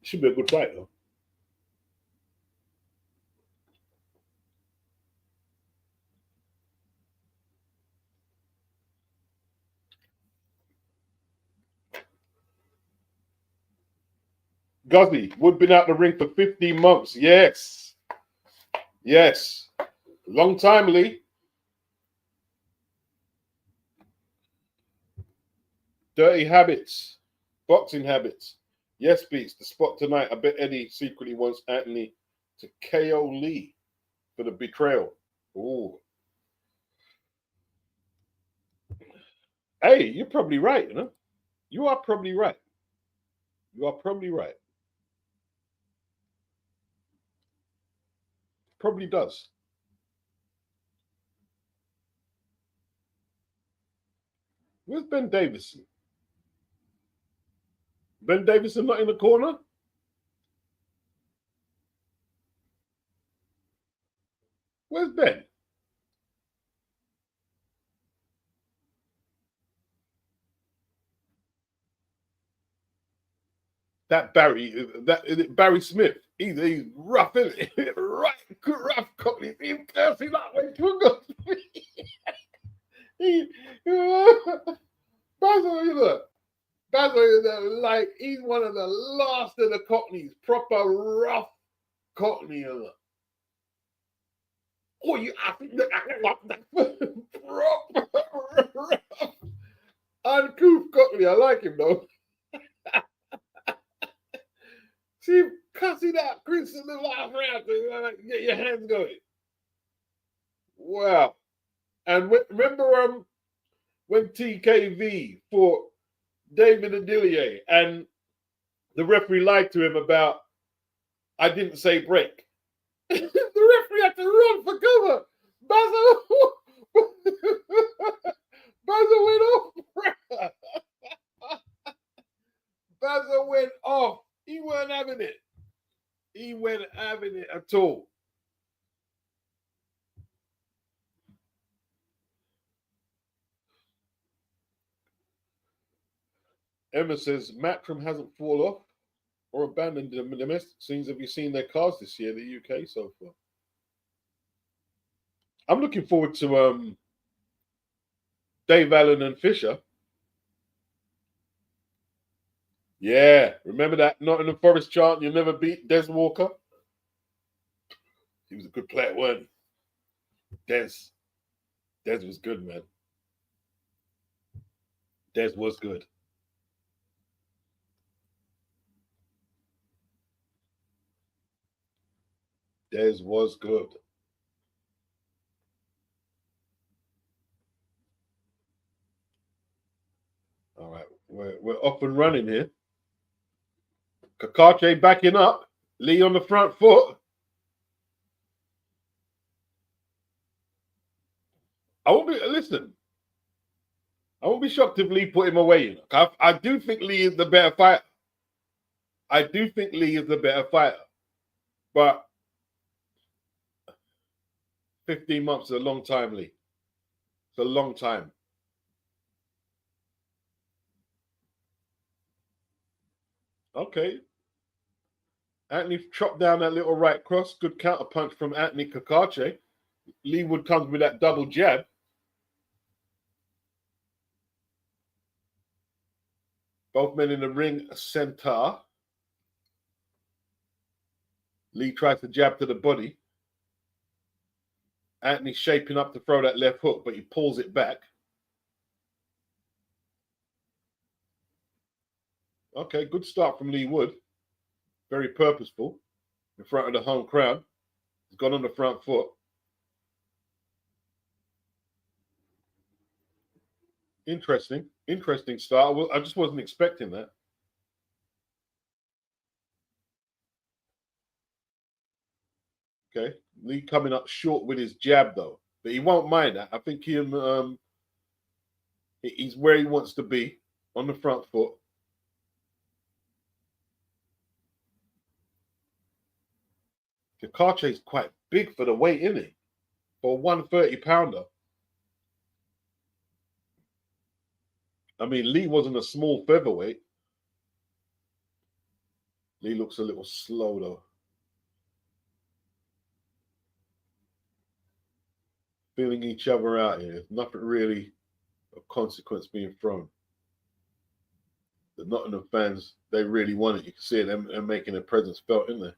Should be a good fight, though. Guzzy, Wood been out the ring for 15 months. Yes. Yes. Long time, Leigh. Dirty habits. Boxing habits. Yes, Beats. The spot tonight. I bet Eddie secretly wants Anthony to KO Leigh for the betrayal. Ooh. Hey, you're probably right, you know? You are probably right. You are probably right. Probably does. Where's Ben Davison? Ben Davison not in the corner? Where's Ben? That Barry Smith. He's rough, isn't he? Right, rough cockney. He's cursing that way too good. Basil, you look. Basil is like he's one of the last of the cockneys, proper rough cockney. You look. Oh, you proper rough, uncouth cockney. I like him though. See, cussing out Chris in the last round to get your hands going. Wow. And remember when TKV fought David Adilier and the referee lied to him about, I didn't say break. The referee had to run for cover. Basil, Buzzer went off. Buzzer went off. He weren't having it. He weren't having it at all. Emma says Matrim hasn't fallen off or abandoned the domestic scenes. Have you seen their cars this year, the UK so far? I'm looking forward to Dave Allen and Fisher. Yeah, remember that Nottingham Forest chant? You never beat Des Walker. He was a good player, wasn't he? Des was good, man. Des was good. Des was good. All right, we're up and running here. Cacace backing up. Leigh on the front foot. I won't be listen. I won't be shocked if Leigh put him away. You know? I do think Leigh is the better fighter. I do think Leigh is the better fighter. But 15 months is a long time, Leigh. It's a long time. Okay. Anthony chopped down that little right cross. Good counter punch from Anthony Cacace. Leigh Wood comes with that double jab. Both men in the ring center. Leigh tries to jab to the body. Anthony's shaping up to throw that left hook, but he pulls it back. Okay, good start from Leigh Wood. Very purposeful in front of the home crowd. He's gone on the front foot. Interesting start. I just wasn't expecting that. Okay, Leigh coming up short with his jab though, but he won't mind that. I think he's where he wants to be on the front foot. Cacace is quite big for the weight, isn't he? For a 130-pounder. I mean, Leigh wasn't a small featherweight. Leigh looks a little slow though. Feeling each other out here. Nothing really of consequence being thrown. The Nottingham fans, they really want it. You can see it. They're making their presence felt, isn't they?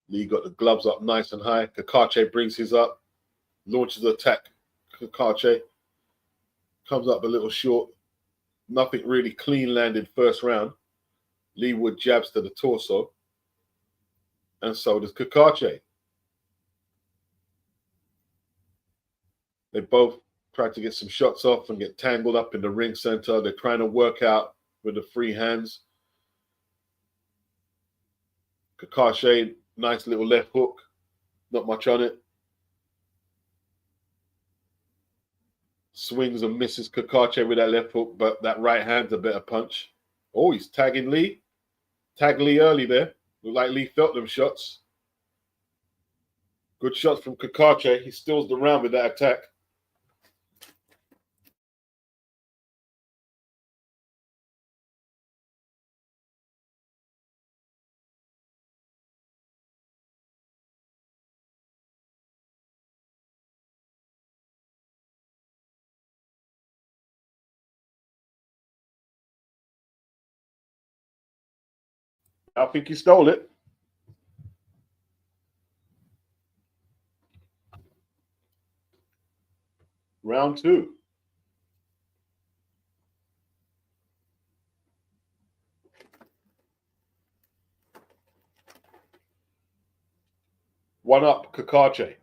Leigh got the gloves up nice and high. Cacace brings his up, launches the attack. Cacace comes up a little short. Nothing really clean landed first round. Leigh Wood jabs to the torso. And so does Cacace. They both try to get some shots off and get tangled up in the ring center. They're trying to work out with the free hands. Cacace, nice little left hook. Not much on it. Swings and misses Cacace with that left hook, but that right hand's a better punch. Oh, he's tagging Leigh. Tagged Leigh early there. Looked like Leigh felt them shots. Good shots from Cacace. He stills the round with that attack. I think he stole it. Round two. One up, Cacace.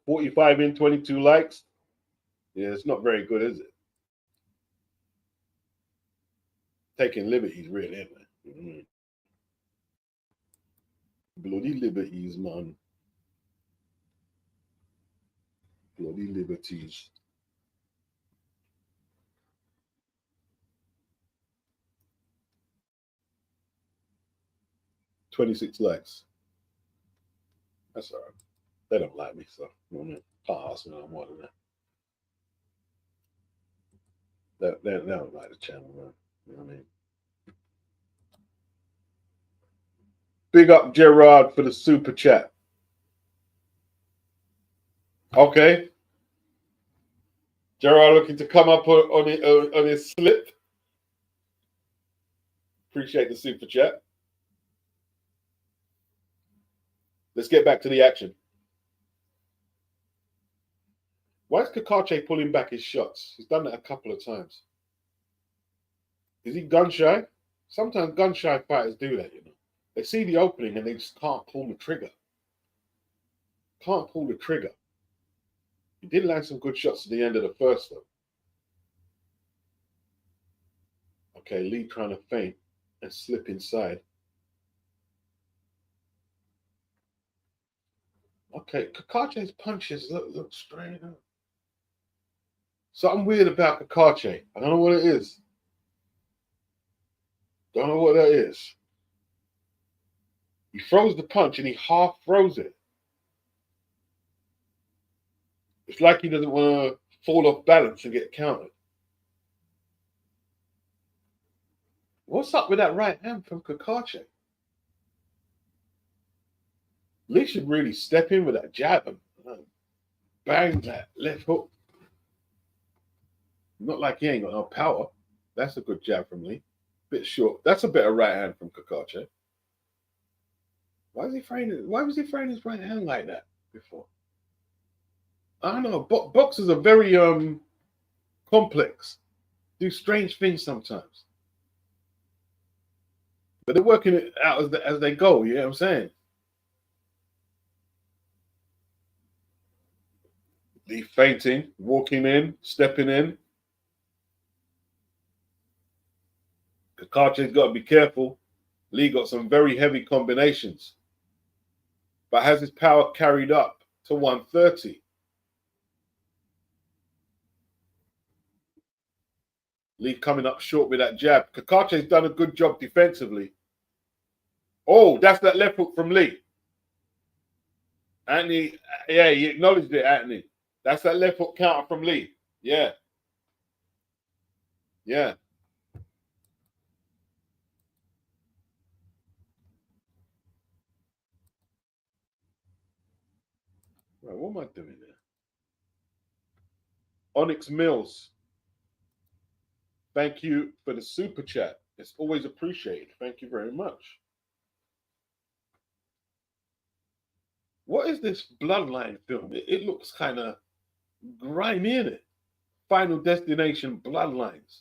45 in, 22 likes. Yeah, it's not very good, is it? Taking liberties, really, ain't it? Mm-hmm. Bloody liberties, man. Bloody liberties. 26 likes. That's all right. They don't like me, so you know what I mean? Can't ask me no more than that. They don't like the channel, man. You know what I mean? Big up Gerard for the super chat. Okay. Gerard looking to come up on his slip. Appreciate the super chat. Let's get back to the action. Why is Cacace pulling back his shots? He's done that a couple of times. Is he gun shy? Sometimes gun shy fighters do that, you know. They see the opening and they just can't pull the trigger. Can't pull the trigger. He did land some good shots at the end of the first, though. Okay, Leigh trying to feint and slip inside. Okay, Cacace's punches look strange. Something weird about Cacace. I don't know what it is. Don't know what that is. He throws the punch and he half throws it. It's like he doesn't want to fall off balance and get countered. What's up with that right hand from Cacace? Leigh should really step in with that jab and bang that left hook. Not like he ain't got no power. That's a good jab from Leigh. Bit short. That's a better right hand from Cacace. Why was he throwing his right hand like that before? I don't know. Boxers are very complex. Do strange things sometimes. But they're working it out as they go, you know what I'm saying? Leigh feinting, walking in, stepping in. Cacace's got to be careful. Leigh got some very heavy combinations, but has his power carried up to 130. Leigh coming up short with that jab. Cacace's done a good job defensively. Oh, that's that left hook from Leigh. Anthony, yeah, he acknowledged it, Anthony. That's that left hook counter from Leigh. Yeah. Yeah. Right, what am I doing there? Onyx Mills. Thank you for the super chat. It's always appreciated. Thank you very much. What is this Bloodline film? It looks kind of grimy, in it. Final Destination Bloodlines.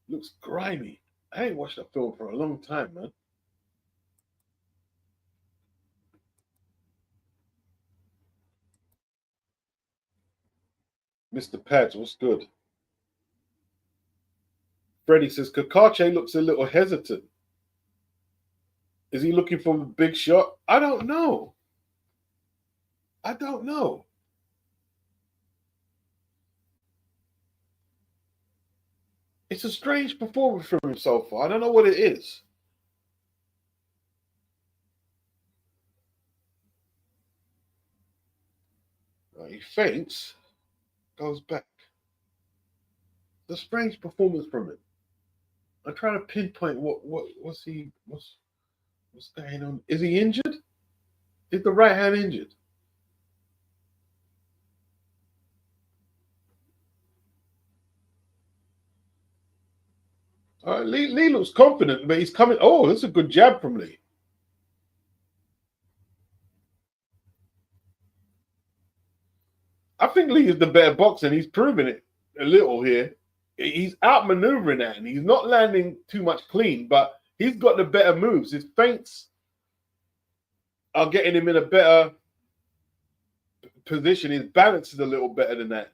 Looks grimy. I ain't watched that film for a long time, man. Mr. Pads, what's good? Freddie says, Cacace looks a little hesitant. Is he looking for a big shot? I don't know. I don't know. It's a strange performance from him so far. I don't know what it is. He feints, goes back. It's a strange performance from him. I'm trying to pinpoint what's going on. Is he injured? Is the right hand injured? Leigh looks confident, but he's coming. Oh, that's a good jab from Leigh. I think Leigh is the better boxer, and he's proving it a little here. He's outmaneuvering that, and he's not landing too much clean, but he's got the better moves. His feints are getting him in a better position, his balance is a little better than that.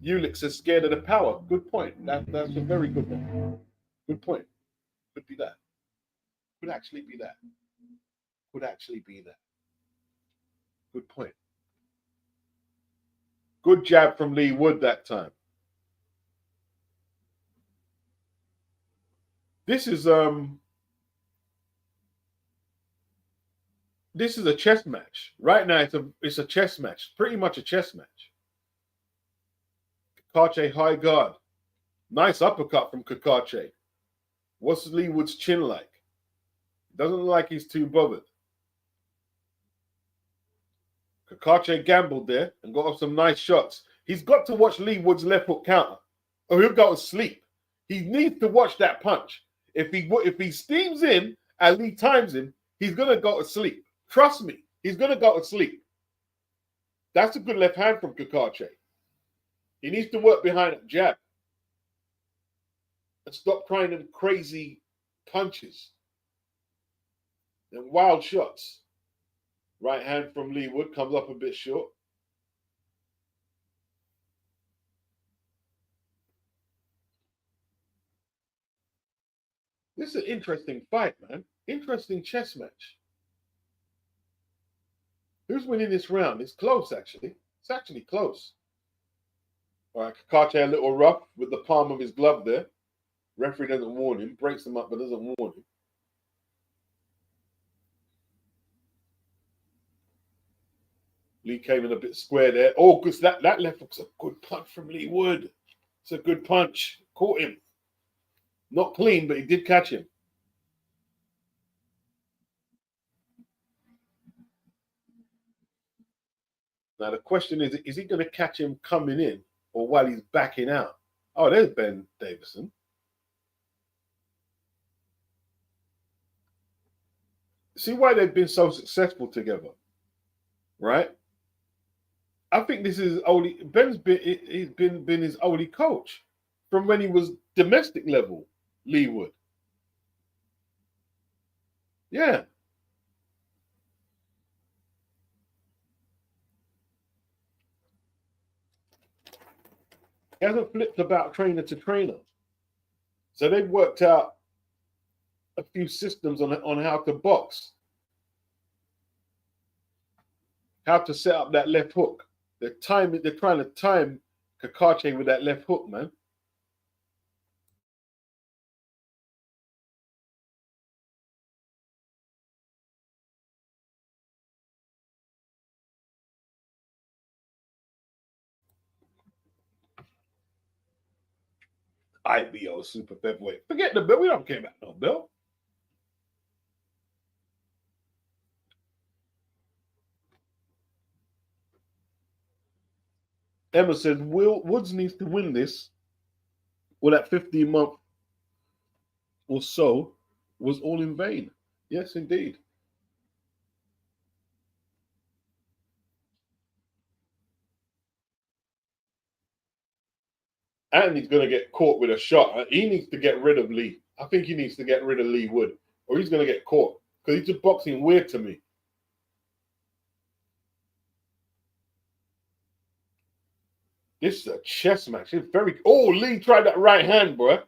Ulix is scared of the power. Good point. That's a very good one. Good point. Could be that. Could actually be that. Could actually be that. Good point. Good jab from Leigh Wood that time. This is a chess match. Right now it's a chess match. Pretty much a chess match. Cacace high guard. Nice uppercut from Cacace. What's Leigh Wood's chin like? Doesn't look like he's too bothered. Cacace gambled there and got off some nice shots. He's got to watch Leigh Wood's left hook counter, or he'll go to sleep. He needs to watch that punch. If he steams in and Leigh times him, he's gonna go to sleep. Trust me, he's gonna go to sleep. That's a good left hand from Cacace. He needs to work behind that jab and stop trying them crazy punches and wild shots. Right hand from Leigh Wood comes up a bit short. This is an interesting fight, man. Interesting chess match. Who's winning this round? It's close, actually. It's actually close. All right, Cacace a little rough with the palm of his glove there. Referee doesn't warn him. Breaks him up, but doesn't warn him. Leigh came in a bit square there. Oh, because that left hook's a good punch from Leigh Wood. It's a good punch. Caught him. Not clean, but he did catch him. Now, the question is he going to catch him coming in or while he's backing out? Oh, there's Ben Davison. See why they've been so successful together, right? I think this is Ben's been his only coach from when he was domestic level, Leigh Wood. Yeah. He hasn't flipped about trainer to trainer. So they've worked out a few systems on how to box, how to set up that left hook. They're trying to time Cacace with that left hook, man. IBO super featherweight. Forget the belt. We don't care about no belt. Emma says Woods needs to win this, or that 15-month or so was all in vain. Yes, indeed. And he's going to get caught with a shot. He needs to get rid of Leigh. I think he needs to get rid of Leigh Wood, or he's going to get caught because he's just boxing weird to me. This is a chess match. It's very. Oh, Leigh tried that right hand, bro.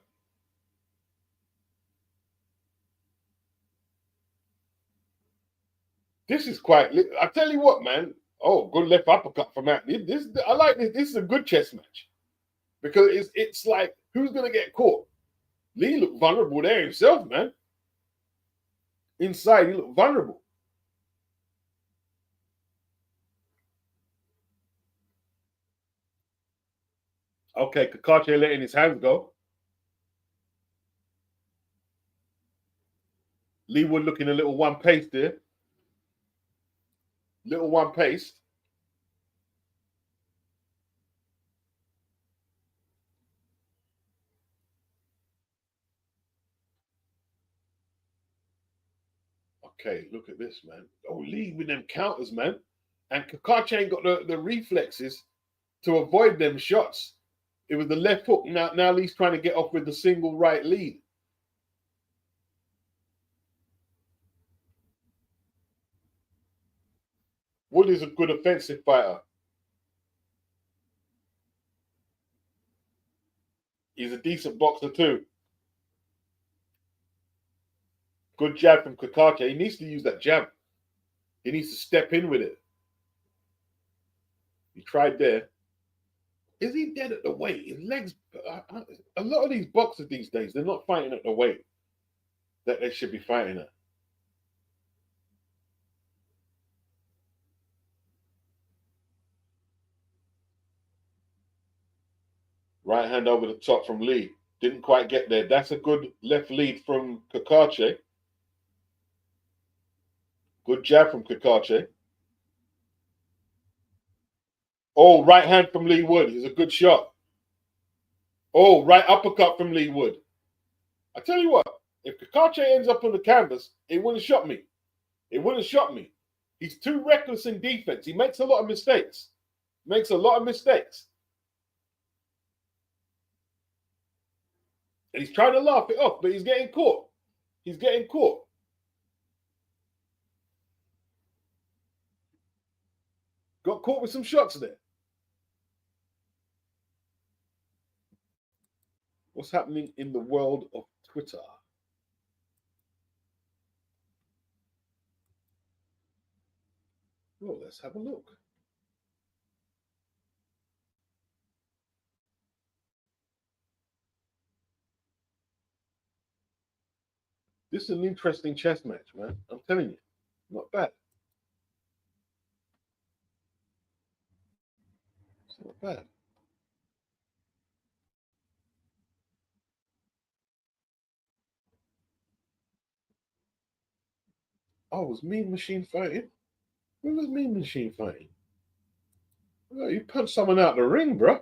This is quite. I tell you what, man. Oh, good left uppercut from that. I like this. This is a good chess match because it's like who's gonna get caught? Leigh looked vulnerable there himself, man. Inside, he looked vulnerable. Okay, Cacace letting his hands go. Leigh Wood looking a little one pace there. Little one pace. Okay, look at this, man. Oh, Leigh with them counters, man. And Cacace ain't got the reflexes to avoid them shots. It was the left hook. Now Leigh's trying to get off with the single right lead. Wood is a good offensive fighter. He's a decent boxer too. Good jab from Cacace. He needs to use that jab. He needs to step in with it. He tried there. Is he dead at the weight? His legs. A lot of these boxers these days, they're not fighting at the weight that they should be fighting at. Right hand over the top from Leigh. Didn't quite get there. That's a good left lead from Cacace. Good jab from Cacace. Oh, right hand from Leigh Wood. It's a good shot. Oh, right uppercut from Leigh Wood. I tell you what, if Cacace ends up on the canvas, it wouldn't have shot me. It wouldn't have shot me. He's too reckless in defense. He makes a lot of mistakes. Makes a lot of mistakes. And he's trying to laugh it off, but he's getting caught. He's getting caught. Got caught with some shots there. What's happening in the world of Twitter? Well, let's have a look. This is an interesting chess match, man. I'm telling you. Not bad. It's not bad. Oh, was Mean Machine fighting? Who was Mean Machine fighting? Oh, you punched someone out the ring, bro.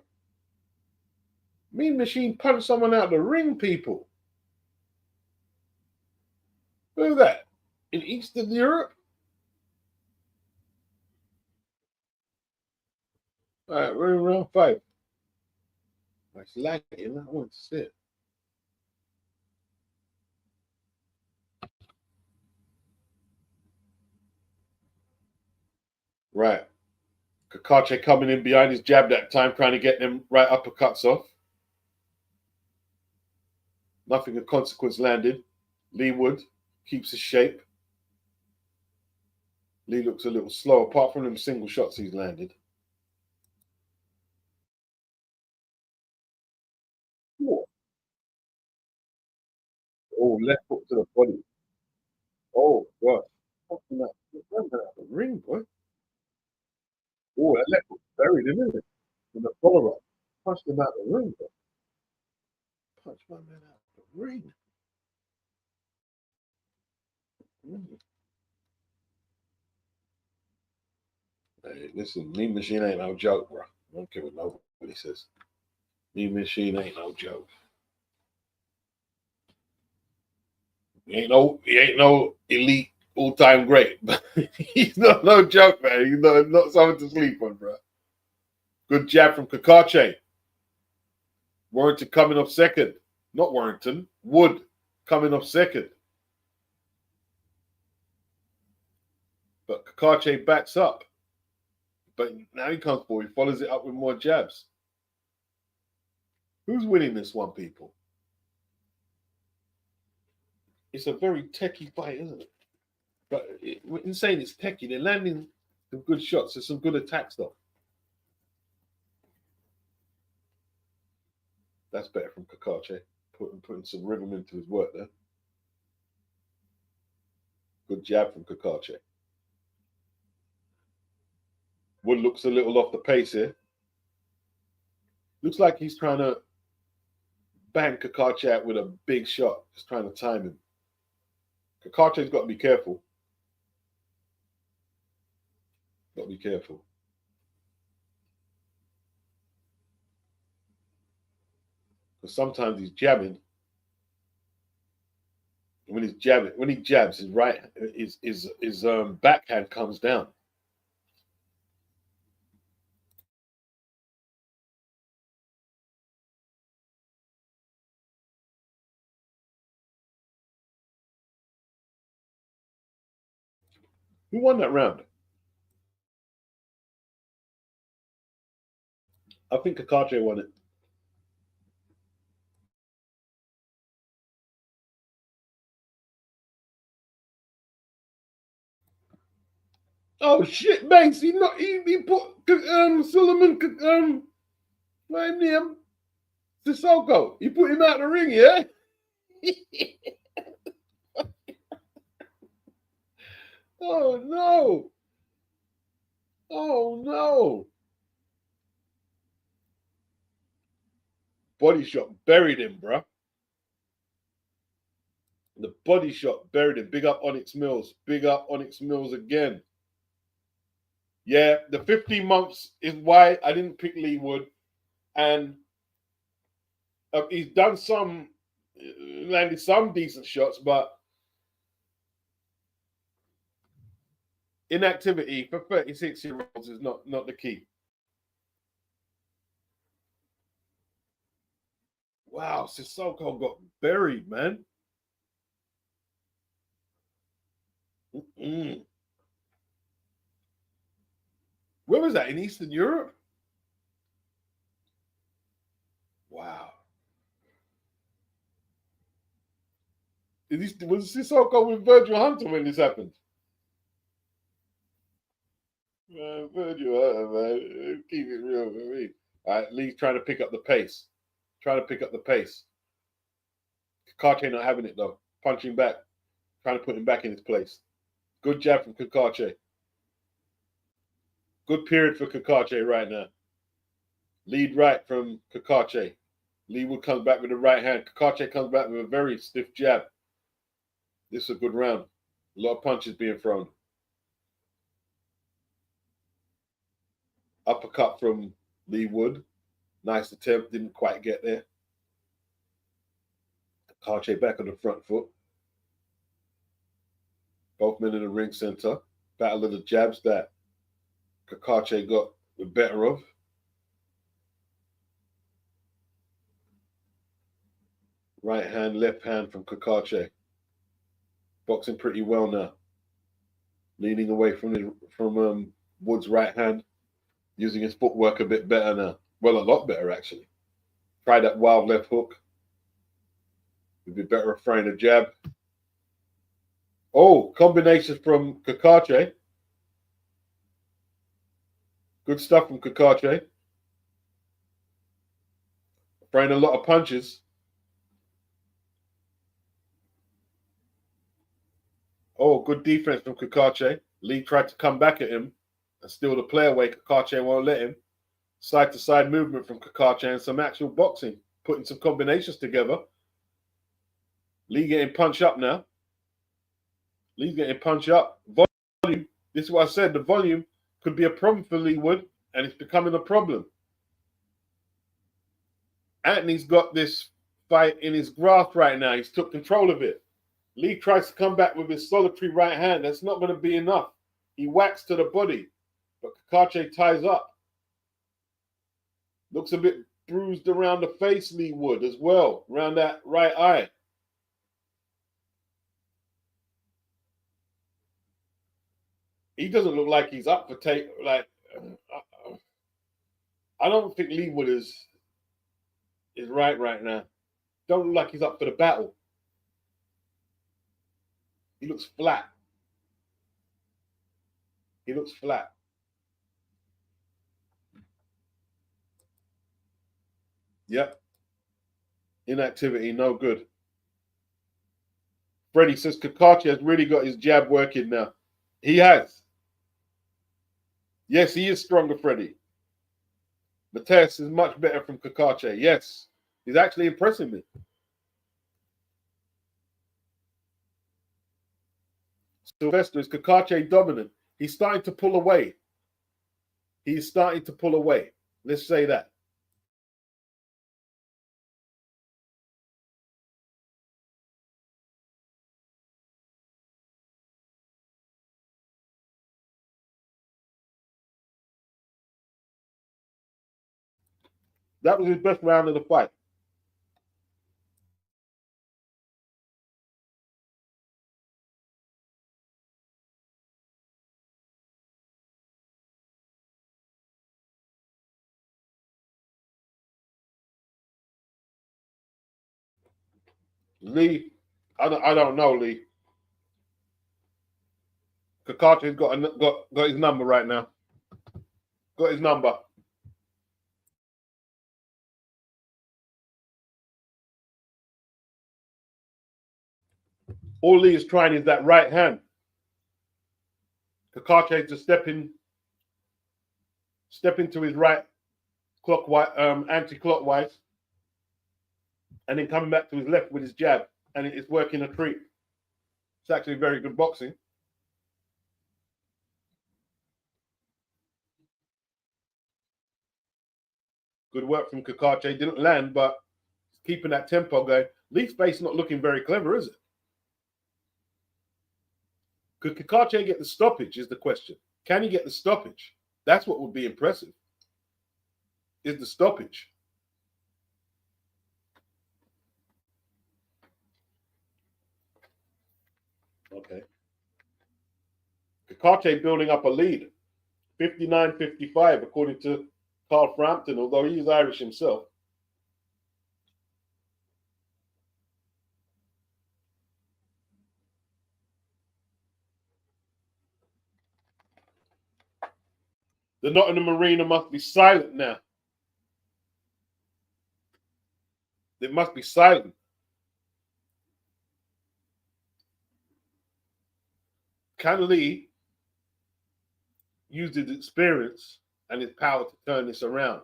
Mean Machine punched someone out the ring, people. Who's that? In Eastern Europe? All right, we're in round 5. It's lagging. That one's it. Right. Cacace coming in behind his jab that time, trying to get them right uppercuts off. Nothing of consequence landed. Leigh Wood keeps his shape. Leigh looks a little slow, apart from them single shots he's landed. Oh, oh, left hook to the body. Oh, God. Remember that the ring, boy. Oh, that left hook buried him, isn't it? In the follow up. Punched him out the ring, boy. Punched my man out the ring. Mm. Hey, listen, Mean Machine ain't no joke, bro. I don't care what nobody says. Mean Machine ain't no joke. He ain't no elite all-time great, but he's not no joke, man. He's not something to sleep on, bro. Good jab from Cacace. Warrington coming up second. Not Warrington. Wood coming up second. But Cacace backs up. But now he comes forward. He follows it up with more jabs. Who's winning this one, people? It's a very techie fight, isn't it? But in saying it's techie, they're landing some good shots. There's some good attack stuff. That's better from Cacace. Putting some rhythm into his work there. Good jab from Cacace. Wood looks a little off the pace here. Looks like he's trying to bang Cacace out with a big shot. Just trying to time him. Cacace's got to be careful. Got to be careful. Because sometimes he's jabbing. When he jabs, his right his backhand comes down. Who won that round? I think Cacace won it. Oh shit, Banks! He put Solomon my name Sissoko. He put him out the ring, yeah. Oh no! Oh no! Body shot buried him, bruh. The body shot buried him. Big up Onyx Mills. Big up Onyx Mills again. Yeah, the 15 months is why I didn't pick Leigh Wood. And he's done landed some decent shots, but inactivity for 36-year-olds is not the key. Wow, Sissoko got buried, man. Mm-mm. Where was that? In Eastern Europe? Wow. Was Sissoko with Virgil Hunter when this happened? Virgil Hunter, man. Keep it real with me. All right, Leigh's trying to pick up the pace. Trying to pick up the pace. Cacace not having it though. Punching back. Trying to put him back in his place. Good jab from Cacace. Good period for Cacace right now. Lead right from Cacace. Leigh Wood comes back with the right hand. Cacace comes back with a very stiff jab. This is a good round. A lot of punches being thrown. Uppercut from Leigh Wood. Nice attempt. Didn't quite get there. Cacace back on the front foot. Both men in the ring center. Battle of the jabs that Cacace got the better of. Right hand, left hand from Cacace. Boxing pretty well now. Leaning away from Wood's right hand. Using his footwork a bit better now. Well, a lot better, actually. Try that wild left hook. It'd be better off throwing a jab. Oh, combinations from Cacace. Good stuff from Cacace. Throwing a lot of punches. Oh, good defense from Cacace. Leigh tried to come back at him and steal the play away. Cacace won't let him. Side-to-side movement from Cacace and some actual boxing. Putting some combinations together. Leigh getting punched up now. Leigh's getting punched up. Volume. This is what I said. The volume could be a problem for Leigh Wood, and it's becoming a problem. Anthony's got this fight in his grasp right now. He's took control of it. Leigh tries to come back with his solitary right hand. That's not going to be enough. He whacks to the body, but Cacace ties up. Looks a bit bruised around the face, Leigh Wood, as well, around that right eye. He doesn't look like he's up for take. Like, I don't think Leigh Wood is right now. Don't look like he's up for the battle. He looks flat. He looks flat. Yep. Inactivity, no good. Freddie says Cacace has really got his jab working now. He has. Yes, he is stronger, Freddie. Mateus is much better from Cacace. Yes. He's actually impressing me. Sylvester, is Cacace dominant? He's starting to pull away. He's starting to pull away. Let's say that. That was his best round of the fight. Leigh, I don't know, Leigh. Cacace's got his number right now. Got his number. All Leigh is trying is that right hand. Cacace to step into his right clockwise, anti-clockwise, and then coming back to his left with his jab, and it's working a treat. It's actually very good boxing. Good work from Cacace. Didn't land, but keeping that tempo going. Leigh's face not looking very clever, is it? Could Cacace get the stoppage is the question. Can he get the stoppage? That's what would be impressive. Is the stoppage. Okay. Cacace building up a lead. 59-55, according to Carl Frampton, although he's Irish himself. The Nottingham Arena must be silent now. It must be silent. Can Leigh use his experience and his power to turn this around?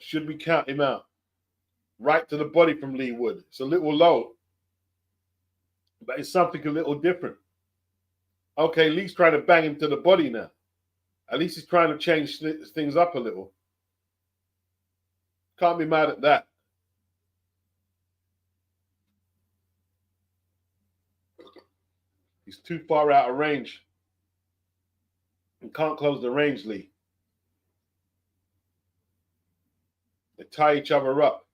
Should we count him out? Right to the body from Leigh Wood. It's a little low, but it's something a little different. Okay, Leigh's trying to bang him to the body now. At least he's trying to change things up a little. Can't be mad at that. He's too far out of range. He can't close the range, Leigh. They tie each other up.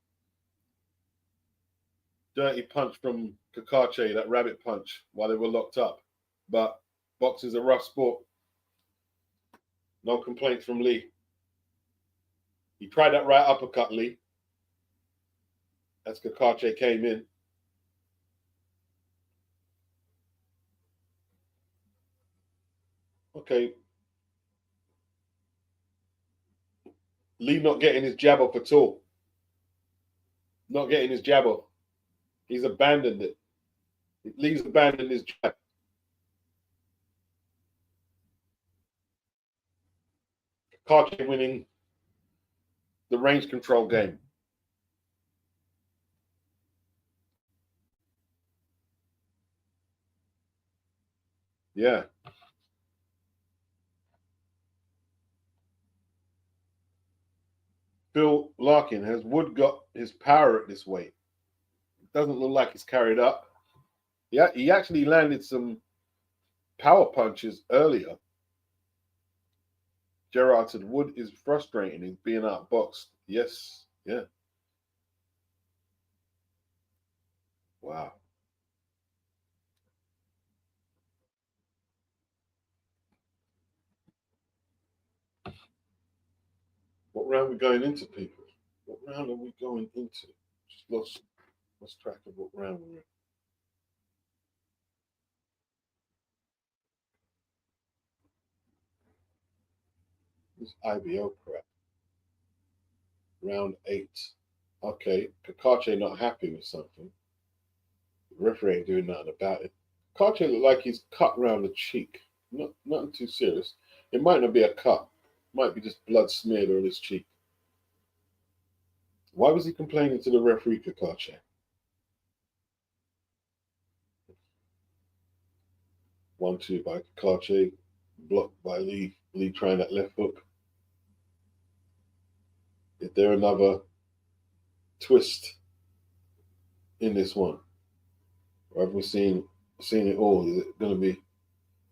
Dirty punch from Cacace, that rabbit punch, while they were locked up. But boxing's a rough sport. No complaints from Leigh. He tried that right uppercut, Leigh, as Cacace came in. Okay. Leigh not getting his jab off at all. Not getting his jab off. He's abandoned it. Leigh's abandoned his jab. Cacace winning the range control game. Yeah. Phil Larkin, has Wood got his power at this weight? It doesn't look like he's carried up. Yeah, he actually landed some power punches earlier. Gerard said Wood is frustrating. He's being outboxed. Yes. Yeah. Wow. What round are we going into, people? What round are we going into? Just lost track of what round we're in. This IBO crap. Round 8. Okay, Cacace not happy with something. The referee ain't doing nothing about it. Cacace looked like he's cut round the cheek. Nothing too serious. It might not be a cut. It might be just blood smeared on his cheek. Why was he complaining to the referee, Cacace? 1-2 by Cacace, blocked by Leigh. Leigh trying that left hook. Is there another twist in this one? Or have we seen it all? Is it going to be...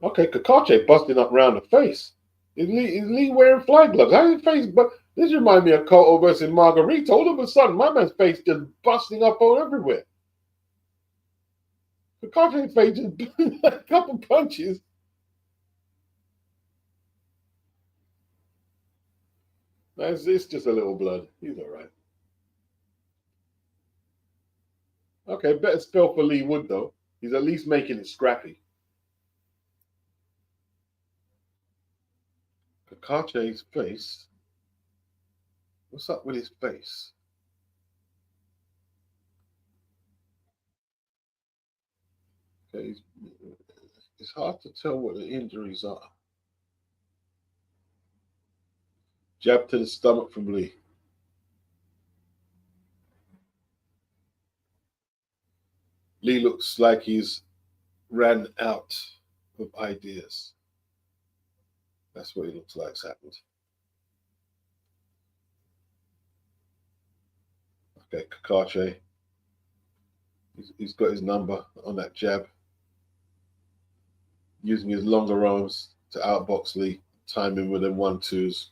Okay, Cacace busting up round the face. Is Leigh wearing fly gloves? How his face... But this reminds me of Cotto versus Margarita. All of a sudden, my man's face just busting up all everywhere. Cacace's face just a couple punches. It's just a little blood. He's all right. Okay, better spell for Leigh Wood though. He's at least making it scrappy. Cacace's face. What's up with his face? Okay, it's hard to tell what the injuries are. Jab to the stomach from Leigh. Leigh looks like he's ran out of ideas. That's what he looks like's happened. Okay, Cacace. He's got his number on that jab. Using his longer arms to outbox Leigh, timing with them 1-2s.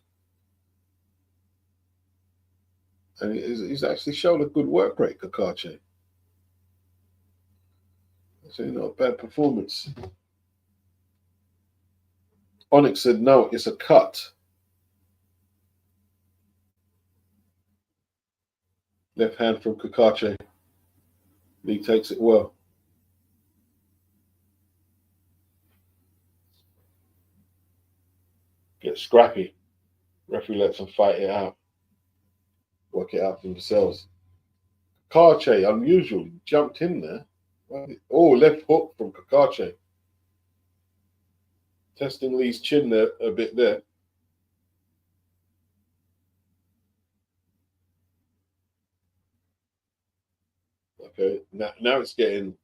And he's actually shown a good work rate, Cacace. So not a bad performance. Onyx said, no, it's a cut. Left hand from Cacace. Leigh takes it well. Get scrappy. Referee lets them fight it out. Work it out for themselves. Cacace, unusual, jumped in there. Oh, left hook from Cacace. Testing Leigh's chin there a bit there. Okay, now it's getting,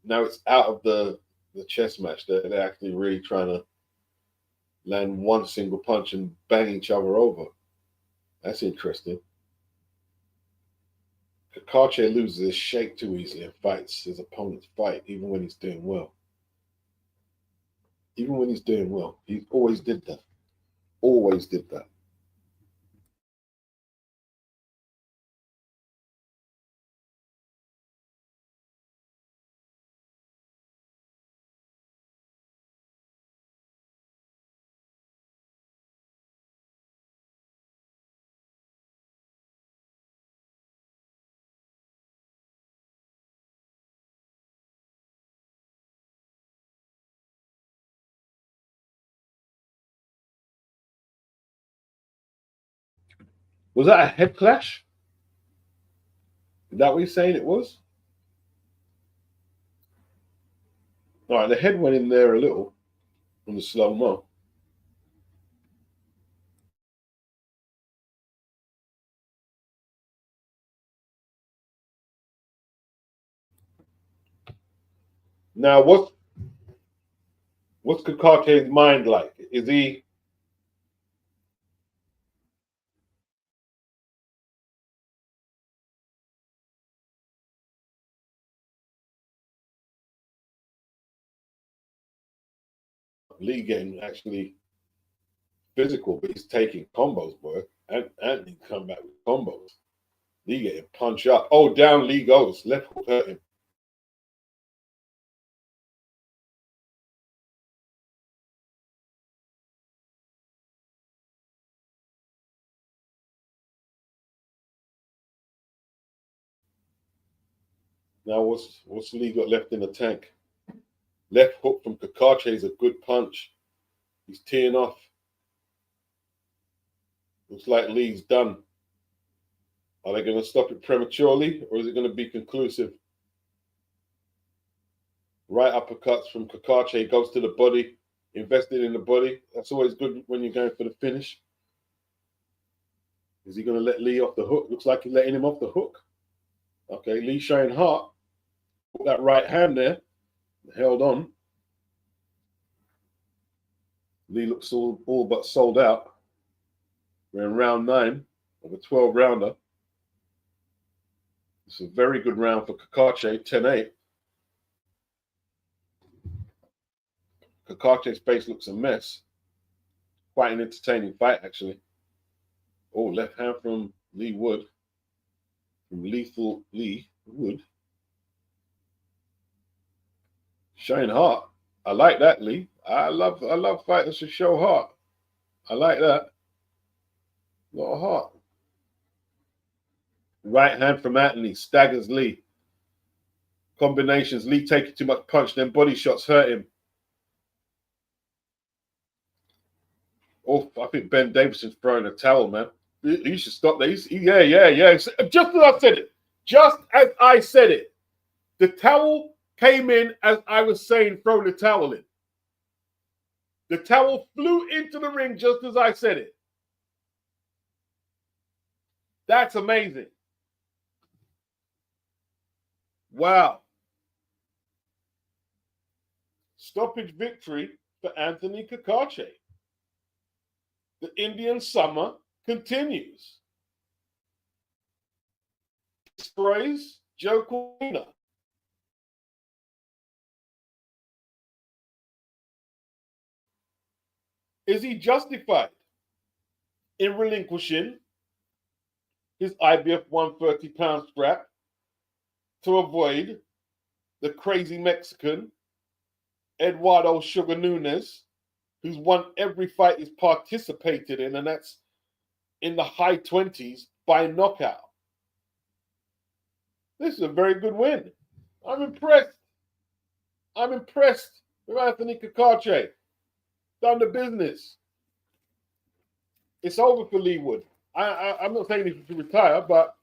now it's out of the chess match. They're actually really trying to land one single punch and bang each other over. That's interesting. Cacace loses his shape too easily and fights his opponent's fight, even when he's doing well. Even when he's doing well, he always did that. Always did that. Was that a head clash? Is that what you're saying it was? All right, the head went in there a little on the slow mo. Now, what's Cacace's mind like? Is he Leigh getting actually physical, but he's taking combos, boy. And he come back with combos. Leigh getting punch up. Oh, down Leigh goes. Left hook hurt him. Now what's Leigh got left in the tank? Left hook from Cacace is a good punch. He's teeing off. Looks like Leigh's done. Are they going to stop it prematurely, or is it going to be conclusive? Right uppercuts from Cacace, goes to the body, invested in the body. That's always good when you're going for the finish. Is he going to let Leigh off the hook? Looks like he's letting him off the hook. Okay, Leigh showing heart. Put that right hand there, held on. Leigh looks all but sold out. We're in round 9 of a 12-rounder. It's a very good round for Cacace, 10-8. Cacace's face looks a mess. Quite an entertaining fight, actually. Oh, left hand from Leigh Wood. From Lethal Leigh Wood. Showing heart. I like that, Leigh. I love fighters who show heart. I like that. A lot of heart. Right hand from Anthony staggers Leigh. combinations. Leigh taking too much punch, then body shots hurt him. Oh, I think Ben Davison's throwing a towel, man. You should stop that. Yeah. Just as I said it. Just as I said it. The towel came in as I was saying throw the towel in. The towel flew into the ring just as I said it. That's amazing. Wow. Stoppage victory for Anthony Cacace. The Indian summer continues. Destroys Joe Corina. Is he justified in relinquishing his IBF 130-pound strap to avoid the crazy Mexican Eduardo Sugar Nunes, who's won every fight he's participated in, and that's in the high 20s by knockout? This is a very good win. I'm impressed. I'm impressed with Anthony Cacace. Done the business. It's over for Leigh Wood. I'm not saying he should retire, but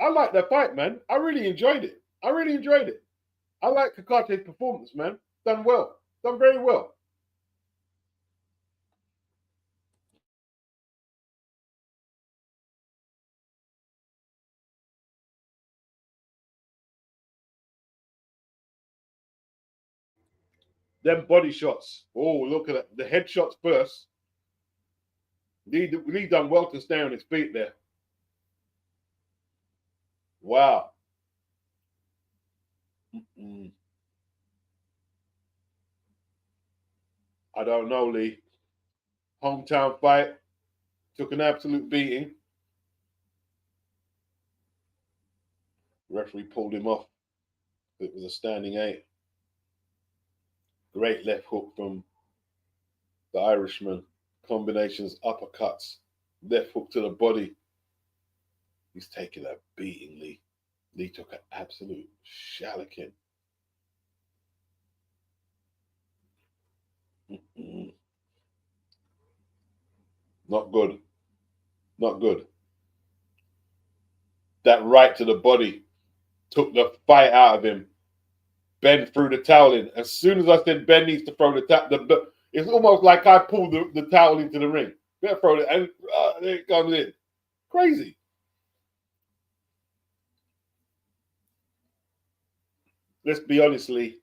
I like that fight, man. I really enjoyed it. I like Cacace's performance, man. Done well. Done very well. Them body shots. Oh, look at that. The headshots first. Leigh done well to stay on his feet there. Wow. I don't know, Leigh. Hometown fight. Took an absolute beating. Referee pulled him off. It was a standing 8. Great left hook from the Irishman. Combinations, uppercuts, left hook to the body. He's taking a beating, Leigh. Leigh took an absolute shallacking. Not good. Not good. That right to the body took the fight out of him. Ben threw the towel in. As soon as I said Ben needs to throw the towel, it's almost like I pulled the towel into the ring. Better throw it, and there it comes in. Crazy. Let's be honest, Leigh.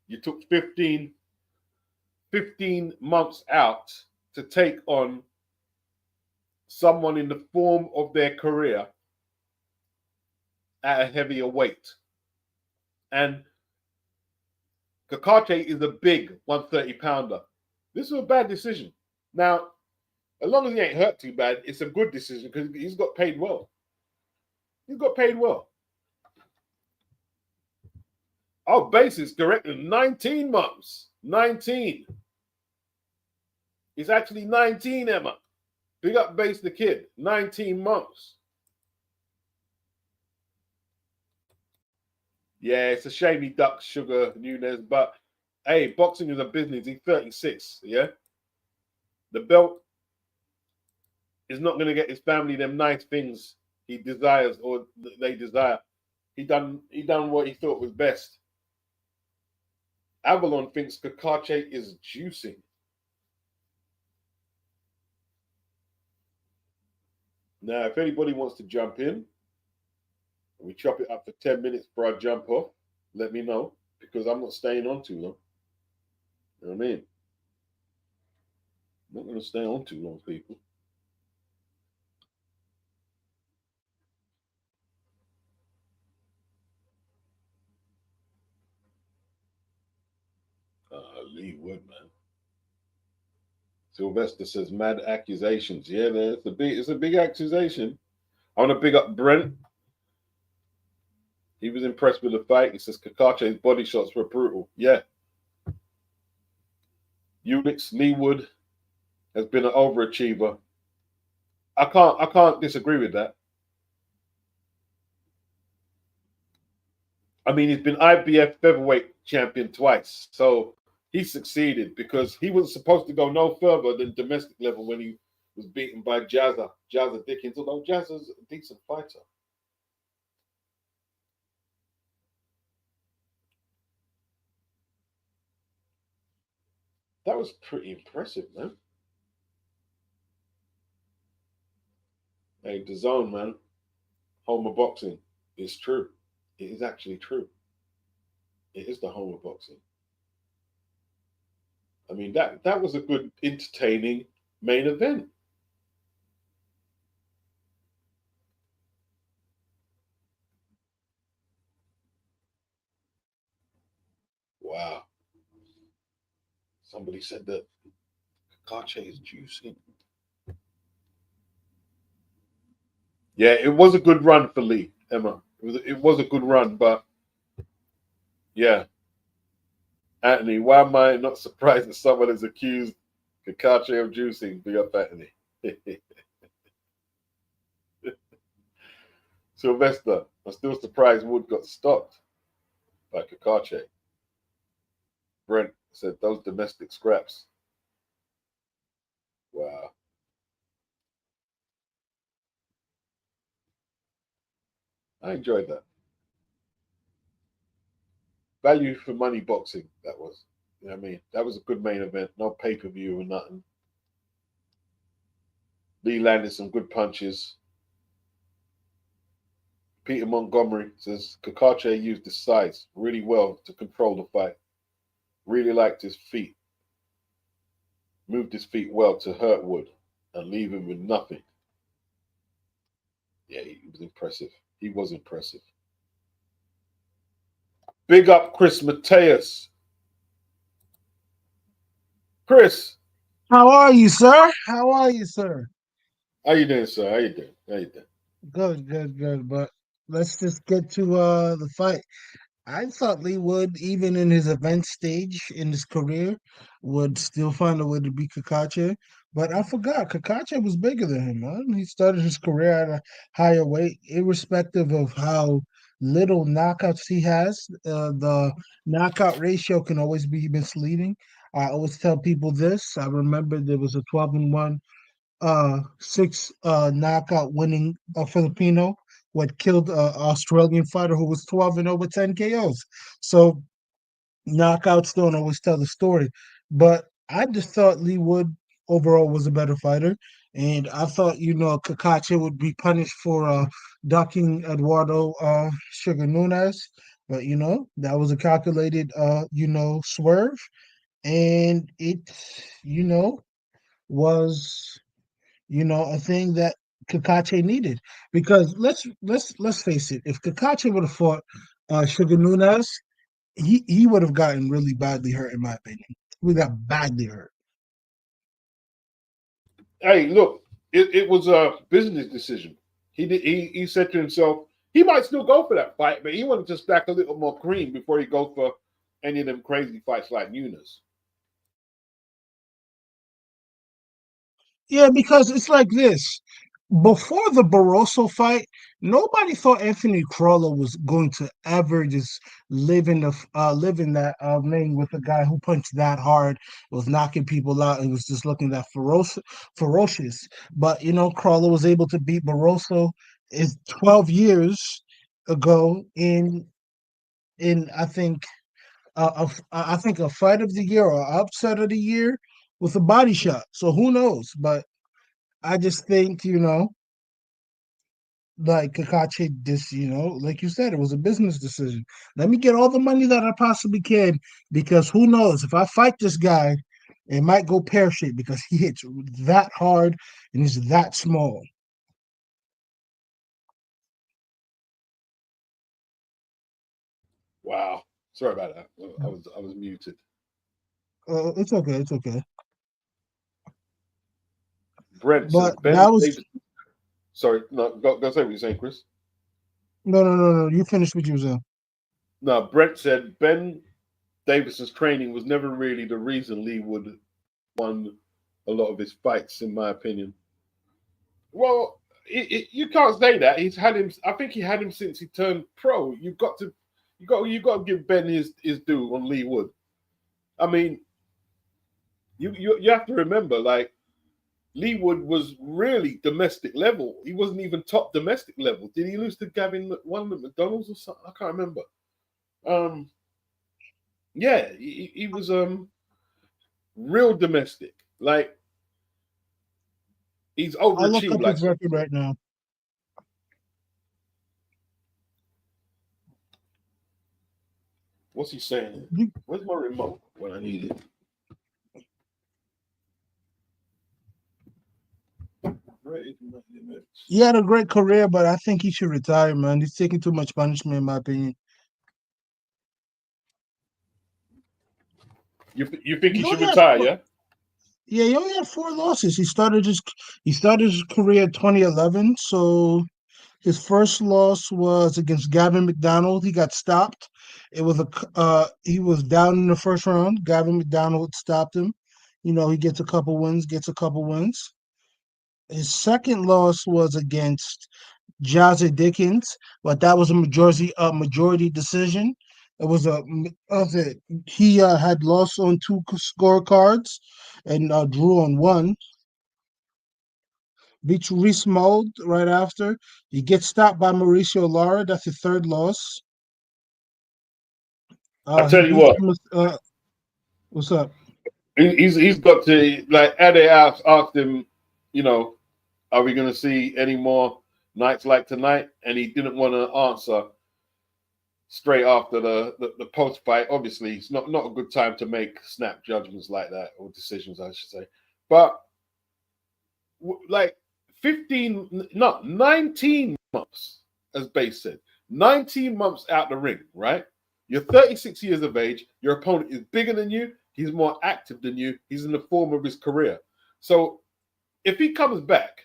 You took 15 months out to take on someone in the form of their career at a heavier weight. And Cacace is a big 130-pounder. This was a bad decision. Now, as long as he ain't hurt too bad, it's a good decision because he's got paid well. He's got paid well. Oh, basis corrected. 19 months. 19. It's actually 19, Emma. Big up Base the Kid. 19 months. Yeah, it's a shame he ducked Sugar Nunes, but hey, boxing is a business. He's 36, yeah? The belt is not going to get his family them nice things he desires or they desire. He done what he thought was best. Avalon thinks Cacace is juicing. Now, if anybody wants to jump in, we chop it up for 10 minutes before I jump off, let me know, because I'm not staying on too long. You know what I mean? I'm not going to stay on too long, people. Leigh Wood, man. Sylvester says mad accusations. Yeah, it's a big accusation. I want to big up Brent. He was impressed with the fight. He says Cacace's body shots were brutal. Yeah. Unix Leigh Wood has been an overachiever. I can't disagree with that. I mean, he's been IBF featherweight champion twice, so he succeeded because he was supposed to go no further than domestic level when he was beaten by Jazza Dickens. Although Jazza's a decent fighter. That was pretty impressive, man. Hey, the zone, man. Home of boxing. It's true. It is actually true. It is the home of boxing. I mean, that was a good, entertaining main event. Wow. Somebody said that Cacace is juicy. Yeah, it was a good run for Leigh, Emma. It was a good run, but yeah, Anthony, why am I not surprised that someone has accused Cacace of juicing? Big up, Anthony. Sylvester, I'm still surprised Wood got stopped by Cacace. Brent said those domestic scraps. Wow, I enjoyed that. Value for money boxing, that was. You know what I mean? That was a good main event. No pay per view or nothing. Leigh landed some good punches. Peter Montgomery says Cacace used his size really well to control the fight. Really liked his feet. Moved his feet well to hurt Wood and leave him with nothing. Yeah, he was impressive. He was impressive. Big up Chris Mateus. Chris, How are you, sir? How are you, sir? how you doing, sir? How you doing? How you doing? Good, good, good. But let's just get to the fight. I thought Lee would, even in his event stage in his career, would still find a way to beat Kakache. But I forgot Kakache was bigger than him, man. He started his career at a higher weight, irrespective of how little knockouts he has. The knockout ratio can always be misleading. I always tell people this. I remember there was a 12-1 six knockout winning Filipino who had killed an Australian fighter who was 12 and over 10 KOs. So knockouts don't always tell the story. But I just thought Lee Wood overall was a better fighter. And I thought, Kakache would be punished for ducking Eduardo Sugar Nunez. But, that was a calculated, swerve. And it, you know, was a thing that Kakache needed. Because let's face it, if Kakache would have fought Sugar Nunez, he would have gotten really badly hurt, in my opinion. We got badly hurt. Hey, look, it was a business decision. He said to himself, he might still go for that fight, but he wanted to stack a little more cream before he goes for any of them crazy fights like Nunes. Yeah, because it's like this. Before the Barroso fight, nobody thought Anthony Crawler was going to ever just live in that lane with a guy who punched that hard, was knocking people out, and was just looking that ferocious. But Crawler was able to beat Barroso is 12 years ago in I think a fight of the year or upset of the year with a body shot. So who knows? But I just think, like Kakache, this, like you said, it was a business decision. Let me get all the money that I possibly can because who knows? If I fight this guy, it might go pear shaped because he hits that hard and he's that small. Wow. Sorry about that. I was muted. It's okay. It's okay. Brent says But Ben that was Davis. Sorry, no, go say what you're saying, Chris. no, no, no, no. You finished what you was saying. No, Brent said Ben Davison's training was never really the reason Lee Wood won a lot of his fights, in my opinion. Well, you can't say that. He's had him. I think he had him since he turned pro. You got to give Ben his due on Leigh Wood. I mean, you have to remember, like Leigh Wood was really domestic level. He wasn't even top domestic level. Did he lose to Gavin one at McDonald's or something? I can't remember. Um, yeah, he was real domestic. Like he's I'll look overachieved. up Like his record right now. what's he saying? Where's my remote when I need it? He had a great career, but I think he should retire, man. He's taking too much punishment, in my opinion. You think he He should only had retire? four, Yeah. yeah, he only had 4 losses. He started his career in 2011. So his first loss was against Gavin McDonald. He got stopped. He was down in the first round. Gavin McDonald stopped him. He gets a couple wins, His second loss was against Jazzy Dickens, but that was a majority decision. It was he had lost on two scorecards and drew on one. Beats Reese Mold right after. He gets stopped by Mauricio Lara. That's his third loss. I He tell you beats what, what's up? he's got to like. Ade asked him, you know, are we going to see any more nights like tonight? And he didn't want to answer straight after the post fight. Obviously, it's not a good time to make snap judgments like that, or decisions, I should say. But like 15, not 19 months, as Base said, 19 months out the ring, right? You're 36 years of age. Your opponent is bigger than you. He's more active than you. He's in the form of his career. So if he comes back,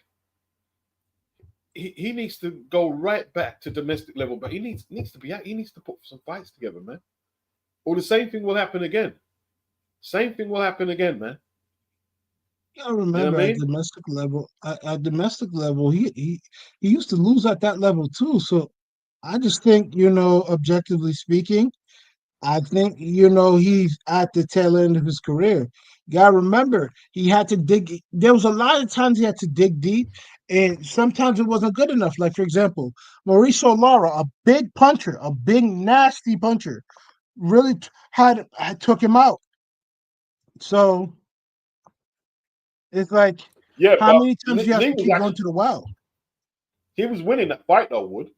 he needs to go right back to domestic level. But he needs to put some fights together, man. Or the same thing will happen again. Same thing will happen again, man. I You know remember what I at mean? domestic level, he used to lose at that level too. So I just think, objectively speaking, I think, he's at the tail end of his career. You gotta remember, he had to dig. There was a lot of times he had to dig deep, and sometimes it wasn't good enough. Like, for example, Mauricio Lara, a big puncher, a big, nasty puncher, really had took him out. So it's like, Yeah, how but many times do you have Lee to was keep going actually to the well? he was winning that fight though, Wood.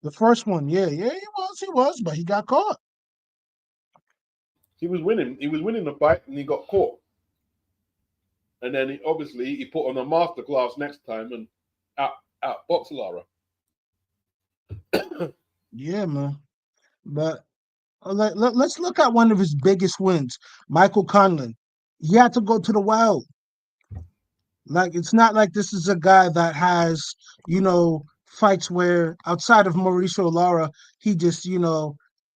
The first one, yeah, yeah, he was, but he got caught. He was winning. He was winning the fight, and he got caught. And then obviously he put on a masterclass next time and out box Lara. Yeah, man. But let's look at one of his biggest wins, Michael Conlon. He had to go to the well. Like, it's not like this is a guy that has, fights where outside of Mauricio Lara, he just,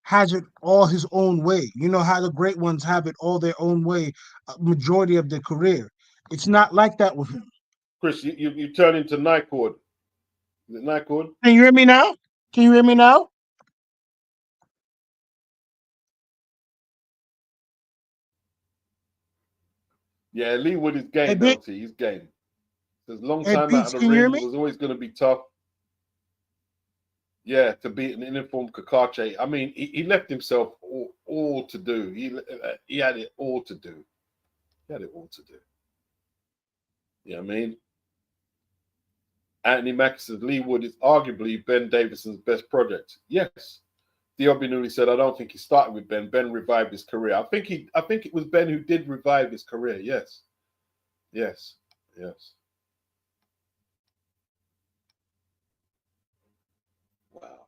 has it all his own way. You know how the great ones have it all their own way, majority of their career. It's not like that with him. Chris, you turn into Nycord. Is it Nycord? Can you hear me now? Can you hear me now? Yeah, Leigh Wood is Hey, game, Big, LT. He's game. There's a long hey, time out of Beats, the can you hear ring. He me? was always going to be tough. Yeah, to beat an informed Cacace. I mean, he left himself all to do. He had it all to do. He had it all to do. You know what I mean? Anthony Mackie says Leigh Wood is arguably Ben Davidson's best project. Yes. Diobinuli said, I don't think he started with Ben. Ben revived his career. I think it was Ben who did revive his career. Yes. Yes. Yes. Wow.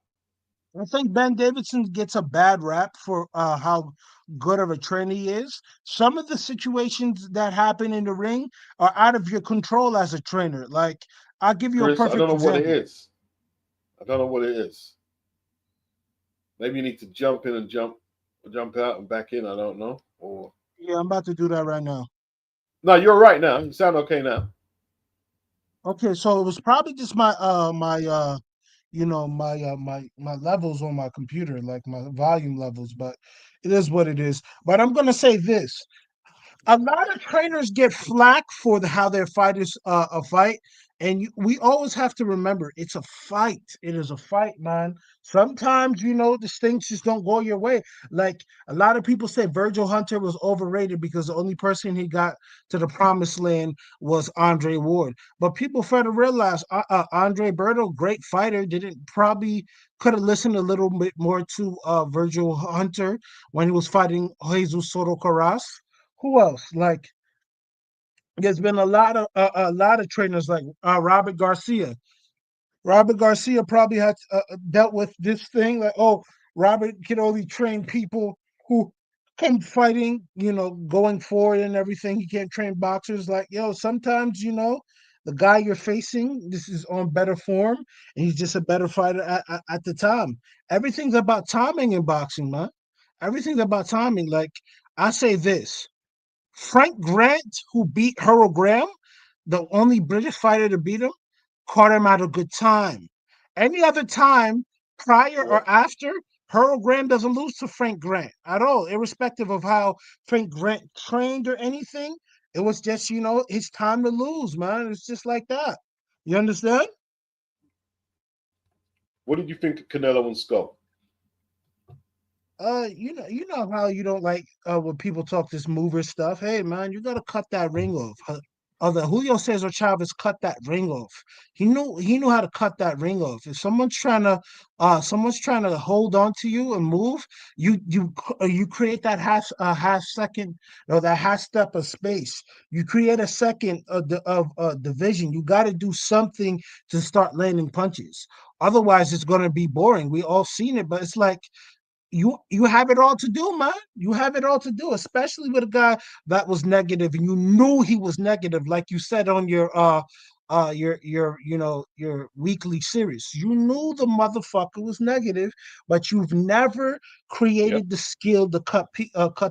I think Ben Davidson gets a bad rap for how good of a trainer he is. Some of the situations that happen in the ring are out of your control as a trainer. Like, I'll give you a Chris, I don't perfect know what it example. is. I don't know what it is. Maybe you need to jump in and jump out and back in. I don't know. Or Yeah, I'm about to do that right now. no, you're right now. You sound okay now. Okay, so it was probably just my my levels on my computer, like my volume levels, but it is what it is. But I'm gonna say this. A lot of trainers get flack for how their fighters fight, and we always have to remember it's a fight. It is a fight, man. Sometimes these things just don't go your way. Like a lot of people say Virgil Hunter was overrated because the only person he got to the promised land was Andre Ward. But people fail to realize Andre Berto, great fighter, didn't probably could have listened a little bit more to Virgil Hunter when he was fighting Jesus Soto Caras. Who else? Like there's been a lot of trainers like Robert Garcia. Robert Garcia probably had dealt with this thing like, oh, Robert can only train people who come fighting, going forward and everything. He can't train boxers. Like, yo, sometimes the guy you're facing, this is on better form, and he's just a better fighter at the time. Everything's about timing in boxing, man. Everything's about timing. Like I say this. Frank Grant, who beat Harold Graham, the only British fighter to beat him, caught him at a good time. Any other time, prior Yeah. or after, Harold Graham doesn't lose to Frank Grant at all, irrespective of how Frank Grant trained or anything. It was just, his time to lose, man. It's just like that. You understand? What did you think of Canelo and Skull? You know how you don't like when people talk this mover stuff. Hey man, you gotta cut that ring off. The Julio Cesar Chavez cut that ring off. He knew how to cut that ring off. If someone's trying to hold on to you and move, you create that half second or that half step of space. You create a second of division. You got to do something to start landing punches. Otherwise, it's gonna be boring. We all seen it, but it's like you have it all to do, man. You have it all to do, especially with a guy that was negative, and you knew he was negative, like you said on your weekly series. You knew the motherfucker was negative, but you've never Yep. created the skill to cut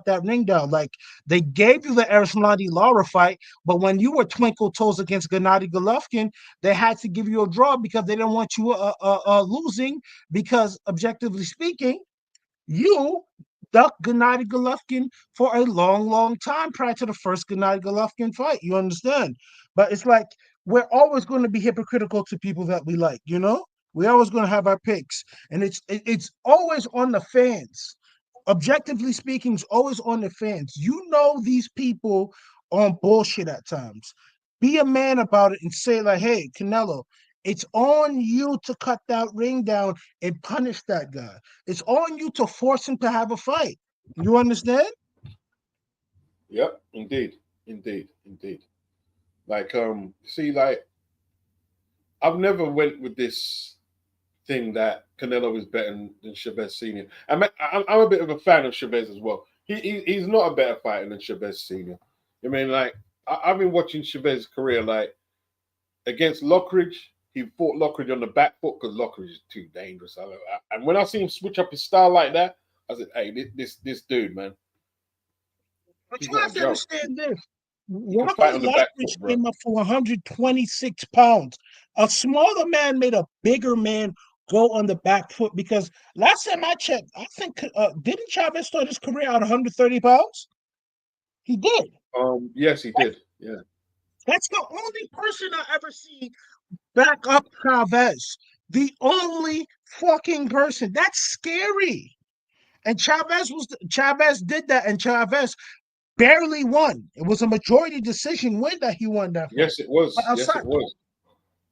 that ring down. Like they gave you the Erislandy Lara fight, but when you were twinkle toes against Gennady Golovkin, they had to give you a draw because they didn't want you losing. Because objectively speaking, you ducked Gennady Golovkin for a long, long time prior to the first Gennady Golovkin fight. You understand? But it's like we're always going to be hypocritical to people that we like. We're always going to have our picks, and it's always on the fans. Objectively speaking, it's always on the fans. These people on bullshit at times. Be a man about it and say like, "Hey, Canelo, it's on you to cut that ring down and punish that guy. It's on you to force him to have a fight." You understand? Yep. Indeed. Indeed. Indeed. Like see, like I've never went with this thing that Canelo is better than Chavez Senior. I'm a bit of a fan of Chavez as well. He's not a better fighter than Chavez Senior. I mean, like I've been watching Chavez's career. Like against Lockridge, he fought Lockridge on the back foot because Lockridge is too dangerous. And when I see him switch up his style like that, I said, "Hey, this dude, man, But he's you not a have to joke. understand this. He can Walker fight on the back foot, Lockridge bro." came up for 126 pounds. A smaller man made a bigger man go on the back foot because last time I checked, I think didn't Chavez start his career at 130 pounds? He did. Yes, he did. Yeah. That's the only person I ever see back up Chavez. The only fucking person. That's scary. And Chavez did that, and Chavez barely won. It was a majority decision win that he won that fight. Yes, it But was. Yes, outside, it was.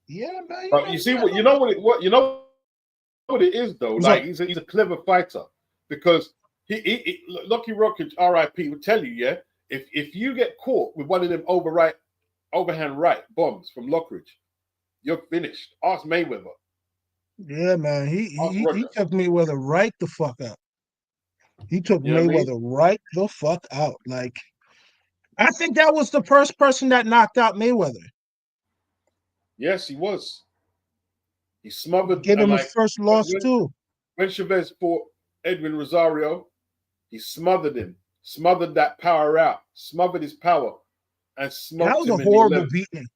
yeah, man, But you see what you know what it is though. what's Like up? he's a clever fighter because Lucky Rockridge R.I.P. will tell you, yeah, if you get caught with one of them overhand right bombs from Lockridge, you're finished. Ask Mayweather. Yeah, man, he Ask he he Roger. took Mayweather right the fuck out. He took You know what I mean? Mayweather right the fuck out. Like I think that was the first person that knocked out Mayweather. Yes, he was. He smothered Get and him his like first when loss when too. when Chavez fought Edwin Rosario, he smothered him, smothered that power out, smothered his power, and That smoked was a him in the horrible 11th. beating.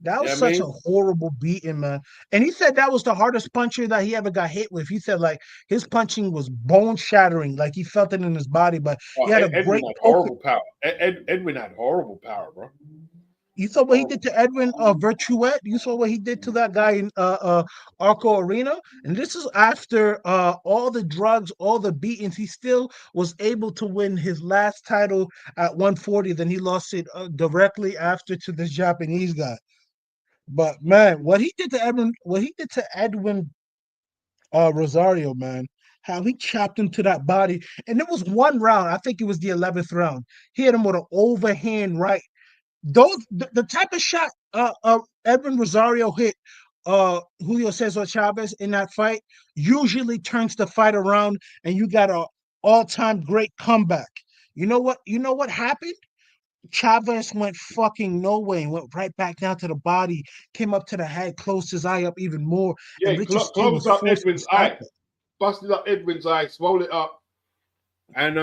That Yeah, was I such a mean, horrible beating, man. And he said that was the hardest puncher that he ever got hit with. He said like his punching was bone shattering, like he felt it in his body. But he oh, had a Edwin great had poker. horrible power. Edwin had horrible power, bro. You saw what he Horrible. did to Edwin Virtuet. You saw what he did to that guy in Arco Arena. And this is after all the drugs, all the beatings. He still was able to win his last title at 140. Then he lost it directly after to this Japanese guy. But man, what he did to Edwin Rosario, man, how he chopped him to that body, and it was one round. I think it was the 11th round. He hit him with an overhand right. The type of shot Edwin Rosario hit Julio Cesar Chavez in that fight usually turns the fight around, and you got a all-time great comeback. You know what? You know what happened? Chavez went fucking nowhere and went right back down to the body, came up to the head, closed his eye up even more, Yeah, and Richard Steele was closed up forced to Edwin's stop eye, it. busted up Edwin's eye, swelled it up, and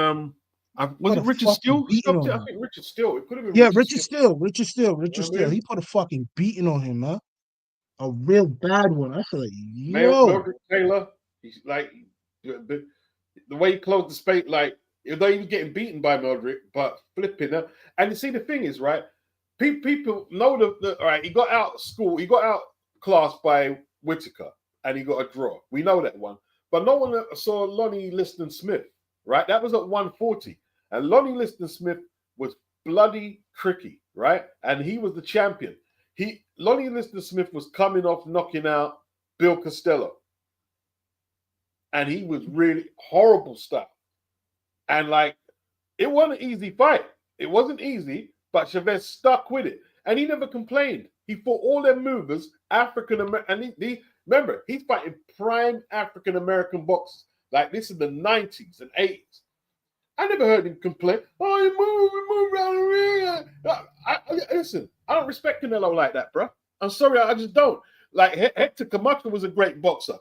was Put it a Richard fucking Steele who beating stopped on it? I him. think Richard Steele. It could have been Yeah, Richard Steele. You Richard know what Steele. I He mean? put a fucking beating on him, huh? A real bad one. I feel like, yo, Mildred Taylor. He's like the way he closed the space, like though he was getting beaten by Mildred, but flipping up. And you see, the thing is, right? People know all right. He got out of school. He got out class by Whitaker, and he got a draw. We know that one. But no one saw Lonnie Liston Smith, right? That was at 140, and Lonnie Liston Smith was bloody tricky, right? And he was the champion. Lonnie Liston Smith was coming off knocking out Bill Costello, and he was really horrible stuff. And like, it wasn't an easy fight. It wasn't easy, but Chavez stuck with it, and he never complained. He fought all their movers, African American, and he remember he's fighting prime African American boxers. Like this is the 90s and 80s. I never heard him complain. Oh, you move around the ring. Listen, I don't respect Canelo like that, bro. I'm sorry, I just don't. Like Hector Camacho was a great boxer,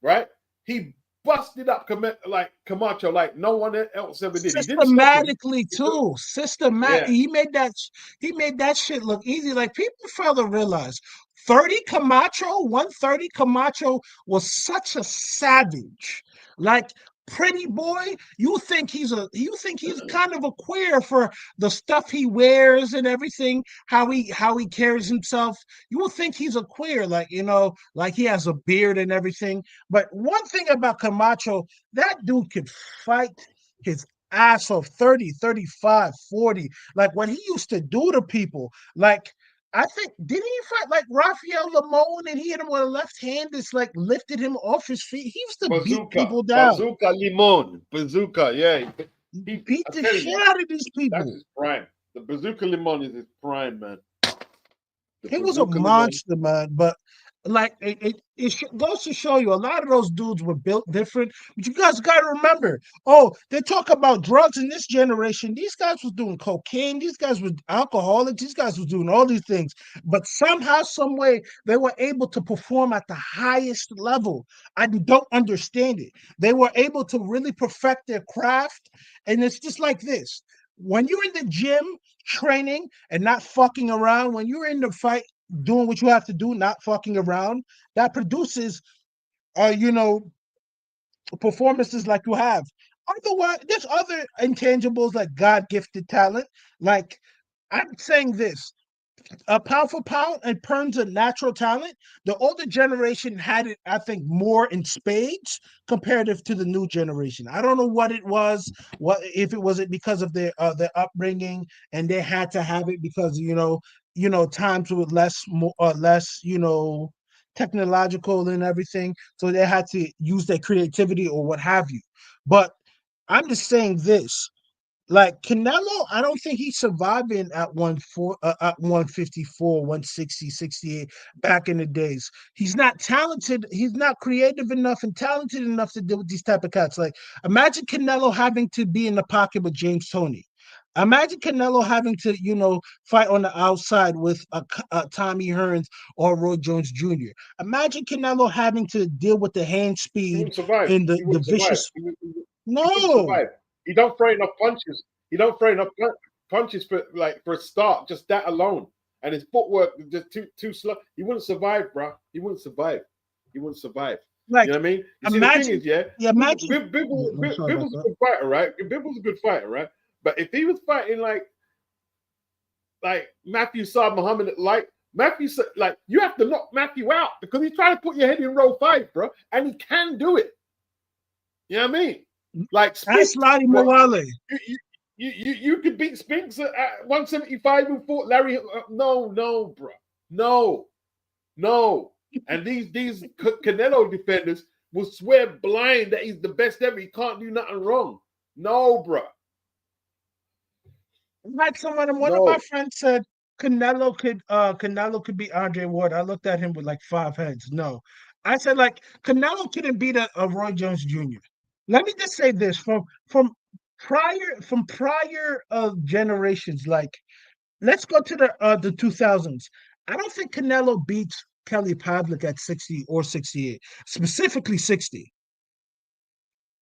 right? He busted up like Camacho like no one else ever did. He didn't stop him. systematically too. Systematic. Yeah, He made that shit look easy. Like people fail to realize 30 Camacho, 130 Camacho was such a savage. Like pretty boy, you think he's kind of a queer for the stuff he wears and everything, how he carries himself. You will think he's a queer, like like he has a beard and everything. But one thing about Camacho, that dude could fight his ass off 30, 35, 40. Like what he used to do to people. Like, I think, didn't he fight like Rafael Lamone and he hit him with a left hand that's like lifted him off his feet? He used to beat people down, Bazooka Limon, Bazooka. Yeah, beat I the tell you, shit man, out of these that's people. his prime. The Bazooka Limon is his prime, man. The He was a Bazooka Limon. monster, man. But like goes to show you, a lot of those dudes were built different. But you guys got to remember, oh, they talk about drugs in this generation. These guys was doing cocaine. These guys were alcoholics. These guys was doing all these things. But somehow, some way, they were able to perform at the highest level. I don't understand it. They were able to really perfect their craft. And it's just like this. When you're in the gym training and not fucking around, when you're in the fight doing what you have to do, not fucking around, that produces performances like you have. Otherwise, there's other intangibles like God gifted talent. Like I'm saying this, a pound for pound in terms of natural talent, the older generation had it, I think, more in spades comparative to the new generation. I don't know what it was, what if it was it because of their upbringing and they had to have it because times were less more or less technological and everything, so they had to use their creativity or what have you. But I'm just saying this, like Canelo, I don't think he's surviving at 154, 160, 68 back in the days. He's not talented. He's not creative enough and talented enough to deal with these type of cuts. Like imagine Canelo having to be in the pocket with James Toney. Imagine Canelo having to, fight on the outside with a Tommy Hearns or Roy Jones Jr. Imagine Canelo having to deal with the hand He speed wouldn't survive. and the, He the wouldn't survive. vicious. He wouldn't No, survive. He don't throw enough punches. He don't throw enough punches for a start. Just that alone, and his footwork is just too slow. He wouldn't survive, bro. He wouldn't survive. He wouldn't survive. Like, You know what I mean? You see, the thing imagine, is, yeah, yeah, imagine. Yeah, I'm sorry about Bibble's a that. good fighter, right? Bibble's a good fighter, right? But if he was fighting like Matthew Saad Muhammad, like Matthew, like you have to knock Matthew out because he's trying to put your head in row 5, bro, and he can do it. You know what I mean? Like Ask Spinks, Lottie bro. Morale. You could beat Spinks at 175 and fought Larry. No, bro. No. And these Canelo defenders will swear blind that he's the best ever. He can't do nothing wrong. No, bro. I had someone, one of my No. friends said Canelo could beat Andre Ward. I looked at him with like 5 heads. No. I said like Canelo couldn't beat a Roy Jones Jr. Let me just say this from prior generations, like let's go to the 2000s. I don't think Canelo beats Kelly Pavlik at 60 or 68, specifically 60.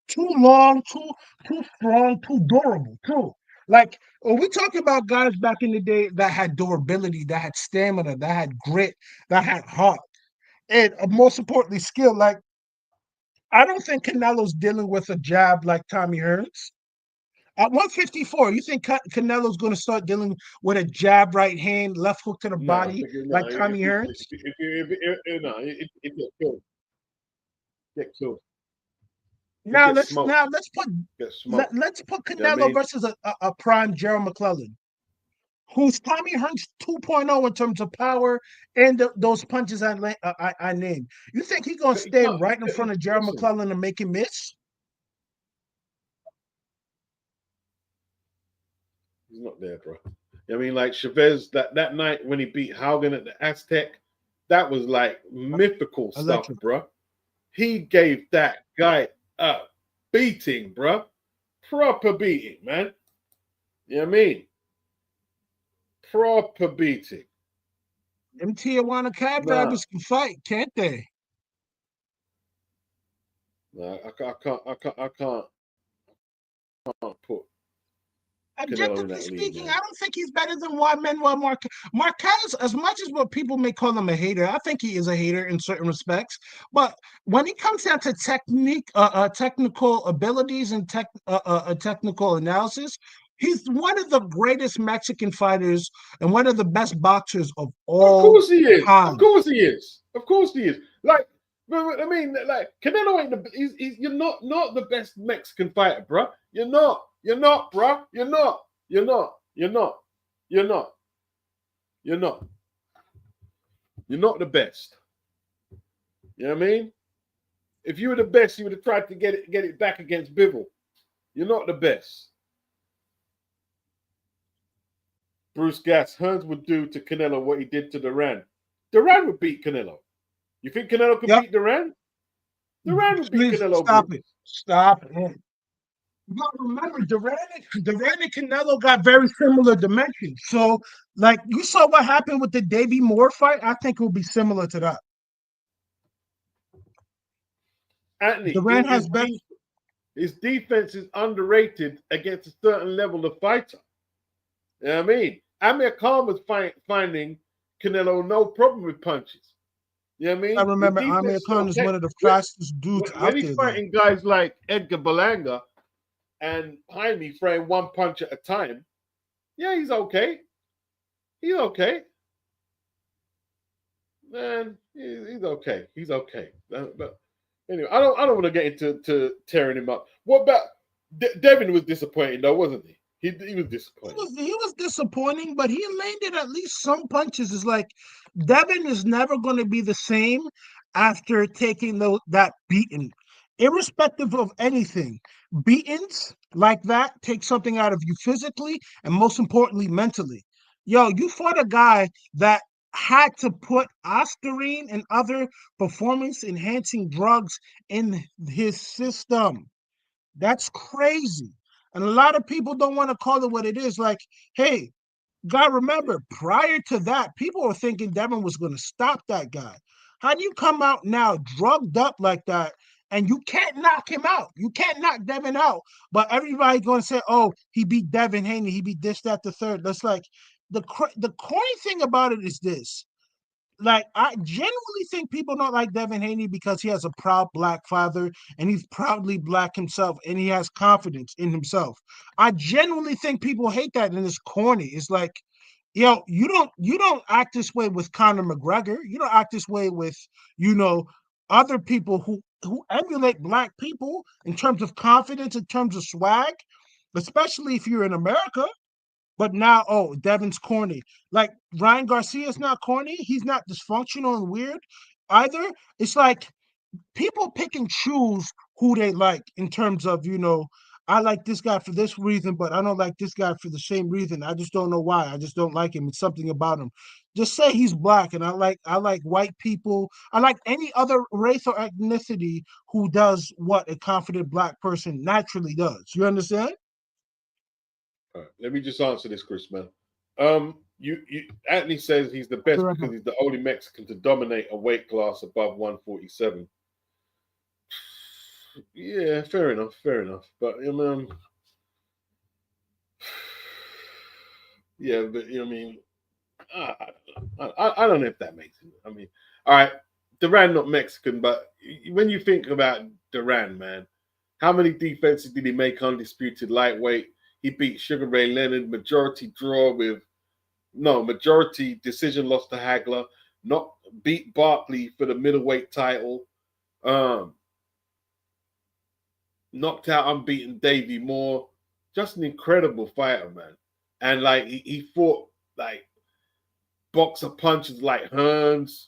Too long, too strong, too durable, too. Like when we talk about guys back in the day that had durability, that had stamina, that had grit, that had heart, and most importantly, skill. Like I don't think Canelo's dealing with a jab like Tommy Hearns. At 154, you think Canelo's going to start dealing with a jab right hand, left hook to the No, body no. like Tommy Hearns? No, it get killed. Get killed. It Now gets let's smoked. now let's put Get let, smoked. let's put You know what I Canelo mean? versus a prime Gerald McClellan, who's Tommy Hearns 2.0 in terms of power and those punches I named. You think he's gonna He stand can't. right in front of Gerald Listen, McClellan and make him miss? he's not there, bro. I mean, like Chavez that night when he beat Haugen at the Aztec, that was like mythical stuff, Electric. bro. He gave that guy a beating, bro. Proper beating, man. You know what I mean? Proper beating. Them Tijuana cab Nah, drivers can fight, can't they? nah, I can't put Canelo in Objectively that league, speaking, I man. don't think he's better than Manuel Marquez. Marquez, as much as what people may call him a hater, I think he is a hater in certain respects. But when it comes down to technical abilities and technical analysis, he's one of the greatest Mexican fighters and one of the best boxers of Of all course he is. Of time. course he is. Of course he is. Like, I mean, like Canelo ain't the. You're not the best Mexican fighter, bro. You're not. You're not, bro. You're not. You're not. You're not. You're not. You're not. You're not the best. You know what I mean? If you were the best, you would have tried to get it back against Bivol. You're not the best. Bruce Gas, Hearns would do to Canelo what he did to Duran. Duran would beat Canelo. You think Canelo could Yep. beat Duran? Duran would beat Please Canelo, stop Bruce. it. Stop it. But remember, Duran and Canelo got very similar dimensions. So, like, you saw what happened with the Davy Moore fight. I think it will be similar to that. Anthony, Duran has better. his defense is underrated against a certain level of fighter. You know what I mean? Amir Khan was finding Canelo no problem with punches. You know what I I mean? His remember defense Amir is Khan is okay. one of the fastest dudes When out he's there, though. fighting guys like Edgar Berlanga and Jaime throwing one punch at a time, yeah, he's okay. He's okay. Man, he's okay. He's okay. But anyway, I don't want to get into tearing him up. What about Devin was disappointing though, wasn't he? He was He disappointing. was he was disappointing, but he landed at least some punches. It's like Devin is never going to be the same after taking that beating, irrespective of anything. Beatings like that take something out of you physically and most importantly mentally. Yo, you fought a guy that had to put ostarine and other performance enhancing drugs in his system. That's crazy. And a lot of people don't want to call it what it is. Like, hey, God, remember, prior to that, people were thinking Devin was going to stop that guy. How do you come out now drugged up like that and you can't knock him out? You can't knock Devin out. But everybody going to say, oh, he beat Devin Haney. He beat this, that, the third. That's like, the corny thing about it is this. Like, I genuinely think people don't like Devin Haney because he has a proud black father and he's proudly black himself and he has confidence in himself. I genuinely think people hate that and it's corny. It's like, you don't act this way with Conor McGregor. You don't act this way with, you know, other people who emulate black people in terms of confidence, in terms of swag, especially if you're in America. But now, oh, Devin's corny. Like, Ryan Garcia's not corny. He's not dysfunctional and weird either. It's like people pick and choose who they like in terms of, I like this guy for this reason, but I don't like this guy for the same reason. I just don't know why. I just don't like him. It's something about him. Just say he's black, and I like white people. I like any other race or ethnicity who does what a confident black person naturally does. You understand? All right, let me just answer this, Chris, man. You Anthony says he's the best because he's the only Mexican to dominate a weight class above 147. Yeah, fair enough, fair enough. But yeah, but I mean, I don't know if that makes it. I mean, all right, Duran not Mexican, but when you think about Duran, man, how many defenses did he make undisputed lightweight? He beat Sugar Ray Leonard, majority draw with majority decision loss to Hagler, not beat Barkley for the middleweight title. Knocked out unbeaten Davey Moore. Just an incredible fighter, man. And like he fought like boxer punchers like Hearns,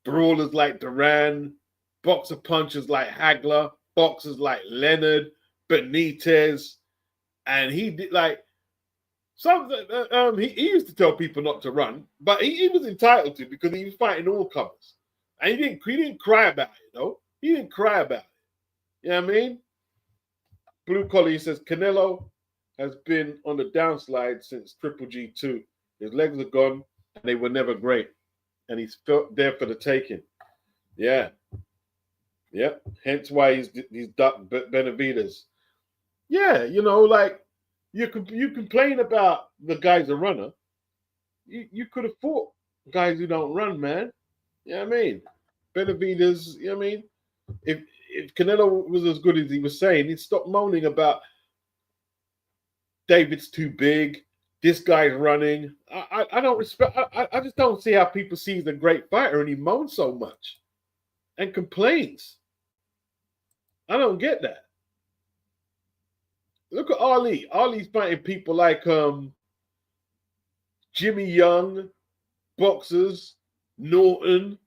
brawlers like Duran, boxer punchers like Hagler, boxers like Leonard, Benitez, and he did like something. He used to tell people not to run, but he was entitled to because he was fighting all comers, and he didn't cry about it though. He didn't cry about it. You know what I mean? Blue Collie says Canelo has been on the downslide since Triple G2. His legs are gone, and they were never great, and he's there for the taking. Yeah. Yep. Hence why he's ducked Benavides. Yeah, like you complain about the guy's a runner. You could have fought guys who don't run, man. You know what I mean? Benavides, you know what I mean? If Canelo was as good as he was saying, he'd stop moaning about David's too big, this guy's running. I don't respect. I just don't see how people see he's a great fighter and he moans so much and complains. I don't get that. Look at Ali. Ali's fighting people like Jimmy Young, boxers, Norton,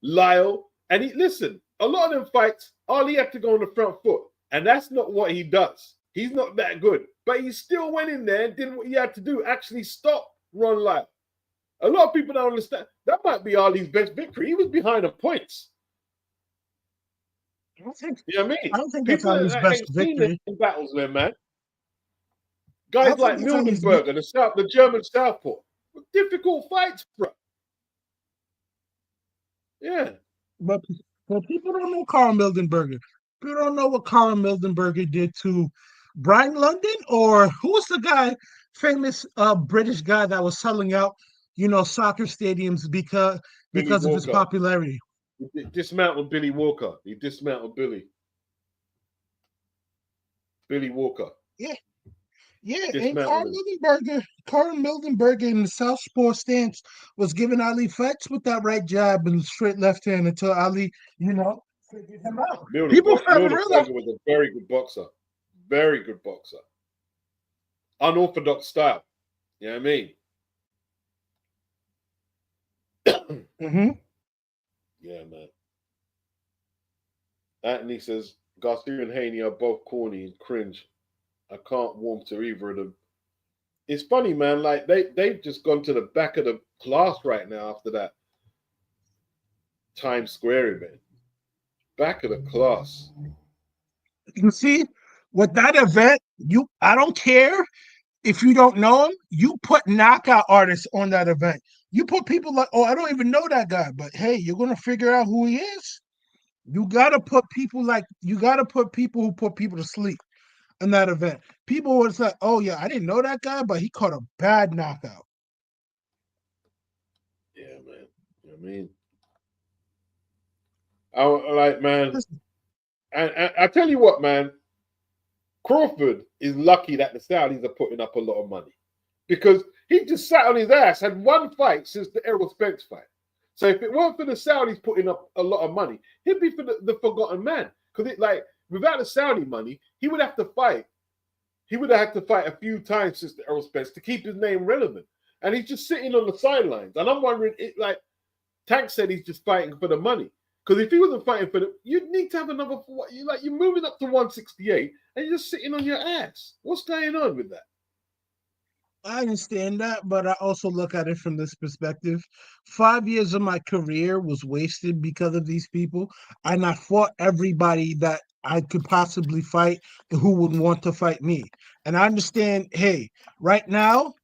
Lyle. And listen, a lot of them fights, Ali had to go on the front foot. And that's not what he does. He's not that good. But he still went in there and did what he had to do. Actually stop Ron Lyle. A lot of people don't understand. That might be Ali's best victory. He was behind the points. I don't think, you know what I mean? I don't think that's People Ali's best ain't seen victory. in battles there, man. I Guys don't like think that's Ali's Mildenberger, the German southpaw. Difficult fights, bro. Yeah. But people don't know Carl Mildenberger. People don't know what Carl Mildenberger did to Brian London, or who was the guy, famous British guy that was selling out, soccer stadiums Billy because of his Walker. popularity. He dismantled Billy Walker. He dismantled Billy. Billy Walker. Yeah. Yeah, and Carl Mildenberger in the southpaw stance was giving Ali fights with that right jab and straight left hand until Ali, figured him out. People Mildenberger was a very good boxer. Very good boxer. Unorthodox style. You know what I mean? Mm-hmm. Yeah, man. Anthony says Garcia and Haney are both corny and cringe. I can't warm to either of them. It's funny, man. Like they've just gone to the back of the class right now after that Times Square event. Back of the class. You see, with that event, I don't care if you don't know him. You put knockout artists on that event. You put people like, oh, I don't even know that guy, but hey, you're gonna figure out who he is. You gotta put people who put people to sleep in that event. People was like, oh yeah, I didn't know that guy, but he caught a bad knockout. I mean, I like, man, and I tell you what, man, Crawford is lucky that the Saudis are putting up a lot of money because he just sat on his ass, had one fight since the Errol Spence fight. So if it weren't for the Saudis putting up a lot of money, he'd be for the forgotten man. Because it like without the Saudi money, he would have to fight. He would have had to fight a few times since the Errol Spence to keep his name relevant. And he's just sitting on the sidelines. And I'm wondering, like Tank said, he's just fighting for the money. Because if he wasn't fighting for you'd need to have another. You're moving up to 168 and you're just sitting on your ass. What's going on with that? I understand that, but I also look at it from this perspective. 5 years of my career was wasted because of these people, and I fought everybody that I could possibly fight who would want to fight me. And I understand, hey, right now,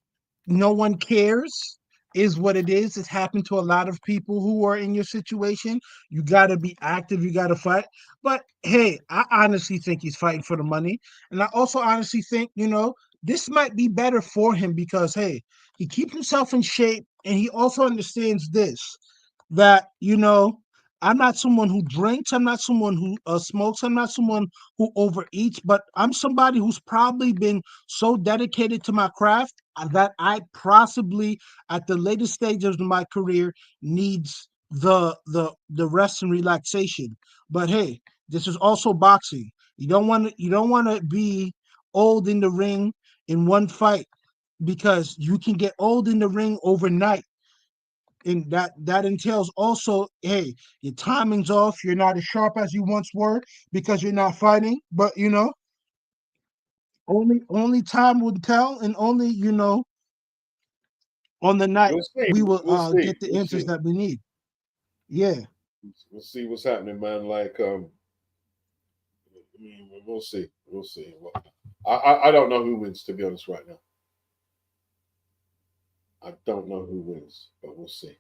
no one cares is what it is. It's happened to a lot of people who are in your situation. You got to be active, you got to fight. But hey, I honestly think he's fighting for the money. And I also honestly think, this might be better for him because, hey, he keeps himself in shape and he also understands this that, I'm not someone who drinks, I'm not someone who smokes, I'm not someone who overeats, but I'm somebody who's probably been so dedicated to my craft that I possibly at the later stages of my career needs the rest and relaxation. But hey, this is also boxing. You don't want to be old in the ring in one fight because you can get old in the ring overnight. And that entails also, hey, your timing's off, you're not as sharp as you once were because you're not fighting. But only time will tell, and only on the night We'll see. we will We'll see. get the We'll answers see. that we need. Yeah. We'll see what's happening, man. Like, we'll see. We'll see. Well, I don't know who wins, to be honest, right now. I don't know who wins, but we'll see.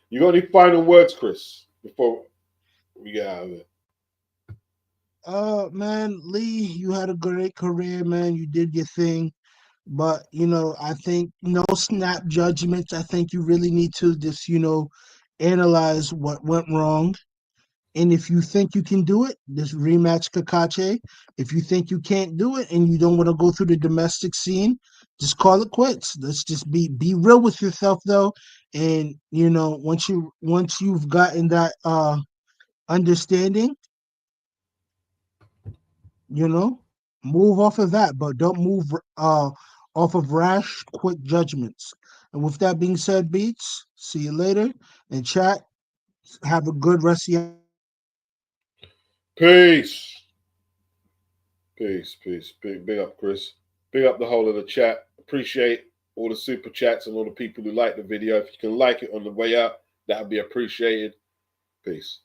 You got any final words, Chris, before we get out of here? Man, Leigh, you had a great career, man. You did your thing. But, I think no snap judgments. I think you really need to just, analyze what went wrong. And if you think you can do it, just rematch Cacace. If you think you can't do it and you don't want to go through the domestic scene, just call it quits. Let's just be real with yourself though. And once you've gotten that understanding, you know, move off of that, but don't move off of rash, quick judgments. And with that being said, Beats, see you later. And chat, have a good rest of your Peace. Peace. Peace. Big up, Chris. Big up the whole of the chat. Appreciate all the super chats and all the people who like the video. If you can like it on the way out, that would be appreciated. Peace.